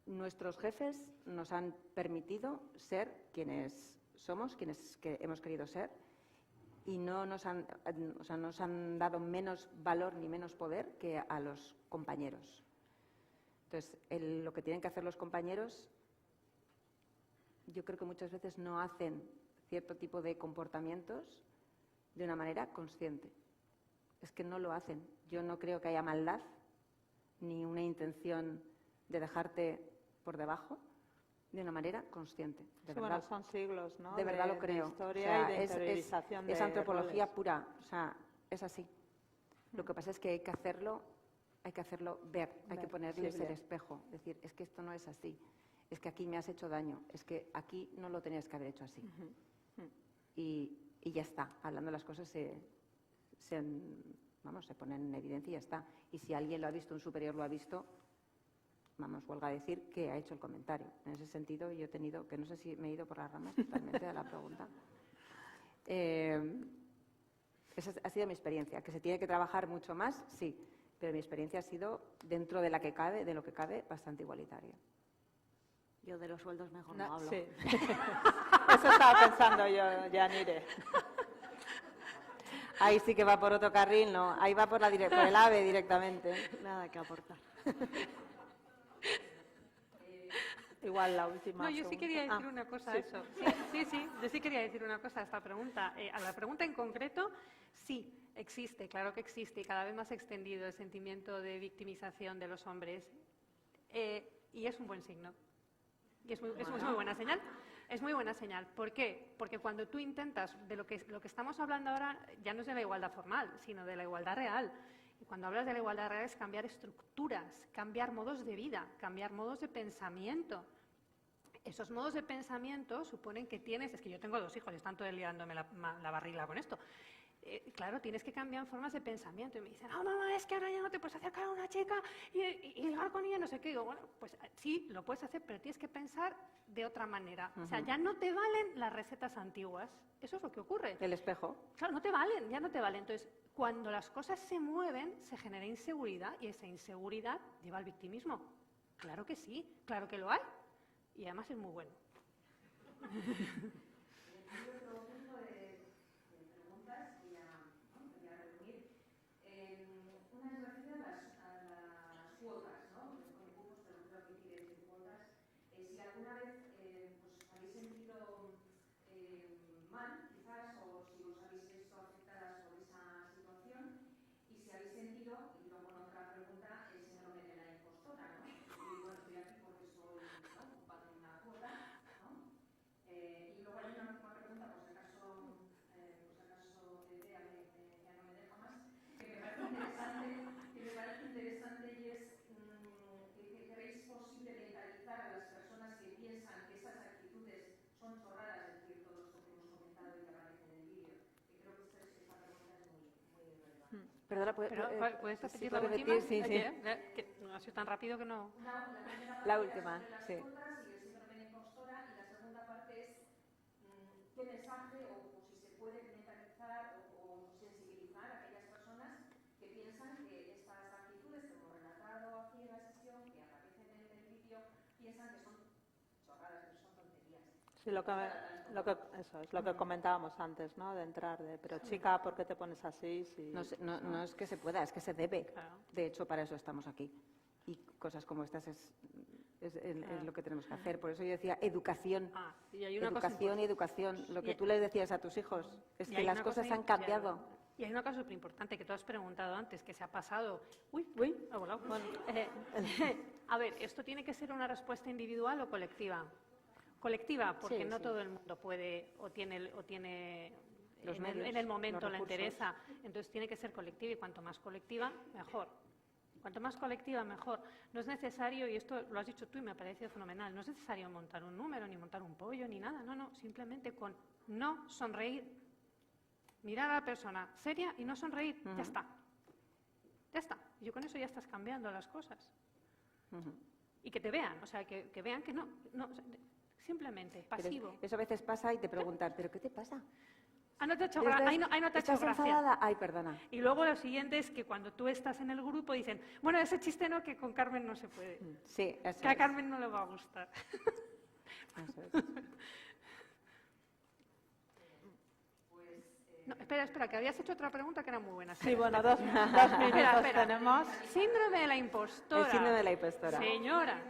Nuestros jefes nos han permitido ser quienes somos, quienes que hemos querido ser, y no nos han dado menos valor ni menos poder que a los compañeros. Entonces, lo que tienen que hacer los compañeros, yo creo que muchas veces no hacen cierto tipo de comportamientos de una manera consciente. Es que no lo hacen. Yo no creo que haya maldad ni una intención de dejarte por debajo de una manera consciente. De verdad. Bueno, son siglos, ¿no? De verdad lo creo. De historia, o sea, y de interiorización es de antropología roles. pura. O sea, es así. Lo que pasa es que hay que hacerlo ver, hay que ponerles el espejo. Decir, es que esto no es así. Es que aquí me has hecho daño. Es que aquí no lo tenías que haber hecho así. Y ya está. Hablando las cosas se ponen en evidencia y ya está. Y si alguien lo ha visto, un superior lo ha visto, huelga a decir que ha hecho el comentario. En ese sentido, yo he tenido, que no sé si me he ido por las ramas totalmente de la pregunta. Esa ha sido mi experiencia. ¿Que se tiene que trabajar mucho más? Sí, pero mi experiencia ha sido, dentro de lo que cabe, bastante igualitaria. Yo de los sueldos mejor no hablo. Sí. Eso estaba pensando yo, Yanire. Ahí sí que va por otro carril, no. Ahí va por el AVE directamente. Nada que aportar. Igual la última. No, yo sí pregunta. quería decir una cosa a eso. Sí, yo sí quería decir una cosa a esta pregunta. A la pregunta en concreto, sí, existe, claro que existe, y cada vez más extendido el sentimiento de victimización de los hombres. Y es un buen signo. Y es muy buena señal. Es muy buena señal. ¿Por qué? Porque cuando tú intentas, de lo que estamos hablando ahora, ya no es de la igualdad formal, sino de la igualdad real. Y cuando hablas de la igualdad real es cambiar estructuras, cambiar modos de vida, cambiar modos de pensamiento. Esos modos de pensamiento suponen que tienes... Es que yo tengo 2 hijos y están todo el día dándome la barriga con esto. Claro, tienes que cambiar formas de pensamiento. Y me dicen, mamá, es que ahora ya no te puedes acercar a una chica y ligar con ella, no sé qué. Y digo, bueno, pues sí, lo puedes hacer, pero tienes que pensar de otra manera. O sea, ya no te valen las recetas antiguas. Eso es lo que ocurre. El espejo. Claro, no te valen, ya no te valen. Entonces, cuando las cosas se mueven, se genera inseguridad y esa inseguridad lleva al victimismo. Claro que sí, claro que lo hay. Y además es muy bueno. Si alguna vez habéis sentido Perdona, ¿puedes sí, repetir la puedo última? repetir, sí, sí. Que no ha sido tan rápido que no... La última, sí. ¿Qué mensaje o si se puede mentalizar o sensibilizar a aquellas personas que piensan que estas actitudes que hemos relatado aquí en la sesión, que aparecen en el vídeo, piensan que son chorradas, que son tonterías? Sí, eso es lo que comentábamos antes, ¿no? De entrar, pero chica, ¿por qué te pones así? Si, No es que se pueda, es que se debe. Claro. De hecho, para eso estamos aquí. Y cosas como estas es lo que tenemos que hacer. Por eso yo decía educación. Y hay una Educación y educación. Lo que tú les decías a tus hijos es Y que hay las una cosas cosa han cambiado. Y hay una cosa súper importante que tú has preguntado antes, que se ha pasado. Ha volado. A ver, ¿esto tiene que ser una respuesta individual o colectiva? Colectiva, porque Sí, no sí. todo el mundo puede o tiene Los en medios, el momento los le recursos. interesa. Entonces tiene que ser colectiva y cuanto más colectiva, mejor. Cuanto más colectiva, mejor. No es necesario, y esto lo has dicho tú y me ha parecido fenomenal, no es necesario montar un número, ni montar un pollo, ni nada. No, simplemente con no sonreír. Mirar a la persona seria y no sonreír. Ya está. Ya está. Y yo con eso ya estás cambiando las cosas. Y que te vean, o sea, que vean que no simplemente, Pero pasivo. eso a veces pasa y te preguntan, ¿pero qué te pasa? No te ha hecho gracia. No te ha hecho ¿Estás gracia. enfadada? Ay, perdona. Y luego lo siguiente es que cuando tú estás en el grupo dicen, bueno, ese chiste no, que con Carmen no se puede. Sí, eso Que a es. Carmen no le va a gustar. Eso es. No, espera, que habías hecho otra pregunta que era muy buena. Sí, bueno, dos minutos Espera. tenemos. Síndrome de la impostora. El síndrome de la impostora. Señoras.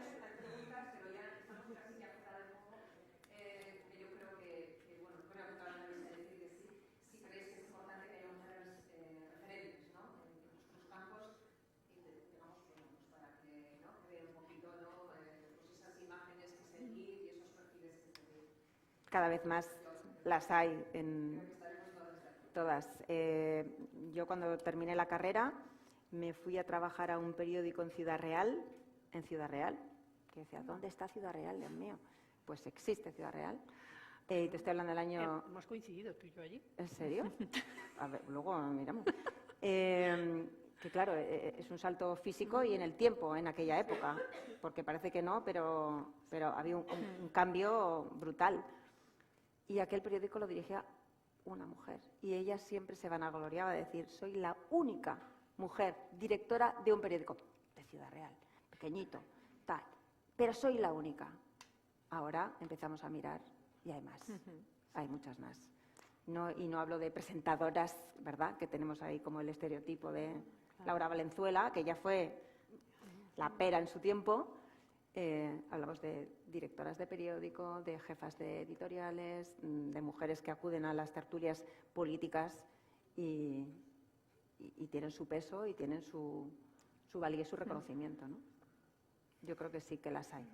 Cada vez más las hay en todas. Yo cuando terminé la carrera me fui a trabajar a un periódico en Ciudad Real, que decía, ¿dónde está Ciudad Real, Dios mío? Pues existe Ciudad Real. Te estoy hablando del año... Hemos coincidido tú y yo allí. ¿En serio? A ver, luego miramos. Que claro, es un salto físico y en el tiempo, en aquella época, porque parece que no, pero había un cambio brutal. Y aquel periódico lo dirigía una mujer. Y ella siempre se vanagloriaba de decir, soy la única mujer directora de un periódico de Ciudad Real, pequeñito, tal, pero soy la única. Ahora empezamos a mirar y hay más, hay muchas más. Y no hablo de presentadoras, ¿verdad?, que tenemos ahí como el estereotipo de Laura Valenzuela, que ya fue la pera en su tiempo. Hablamos de directoras de periódico, de jefas de editoriales, de mujeres que acuden a las tertulias políticas y tienen su peso y tienen su valía y su reconocimiento, ¿no? Yo creo que sí que las hay.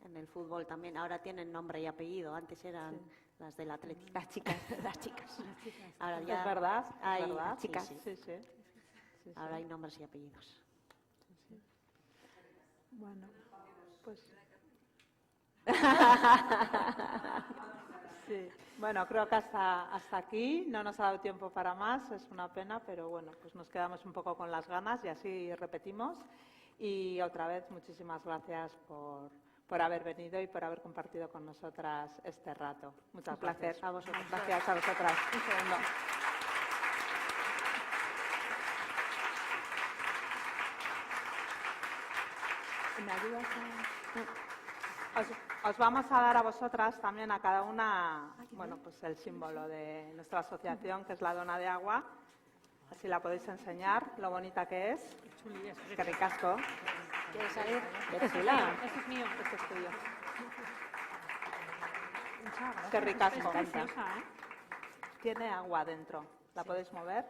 En el fútbol también, ahora tienen nombre y apellido, antes eran las del Atlético. Las chicas. Ahora ya Es verdad, hay es verdad. chicas. Sí. Ahora hay nombres y apellidos. Bueno, pues... Sí, bueno, creo que hasta aquí no nos ha dado tiempo para más, es una pena, pero bueno, pues nos quedamos un poco con las ganas y así repetimos. Y otra vez, muchísimas gracias por haber venido y por haber compartido con nosotras este rato. Muchas gracias. A vosotros. Gracias a vosotras. Un segundo. ¿Me ayudas os vamos a dar a vosotras también, a cada una, bueno, pues el símbolo de nuestra asociación, que es la dona de agua. Así la podéis enseñar, lo bonita que es. Qué ricasco. ¿Quieres salir? Qué chula. Este es mío. Este es tuyo. Muchas gracias. Qué ricasco. Es preciosa, ¿eh? Tiene agua dentro. ¿La podéis mover?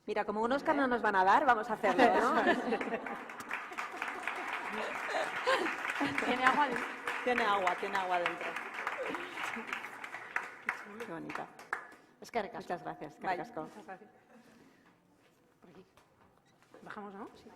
Mira, como un Oscar no nos van a dar, vamos a hacerlo, ¿no? Tiene agua de... Tiene agua dentro. Qué bonita. Es que ricasco. Muchas gracias. Qué Vale. ricasco. Muchas gracias. Por aquí. Bajamos, ¿no? Sí.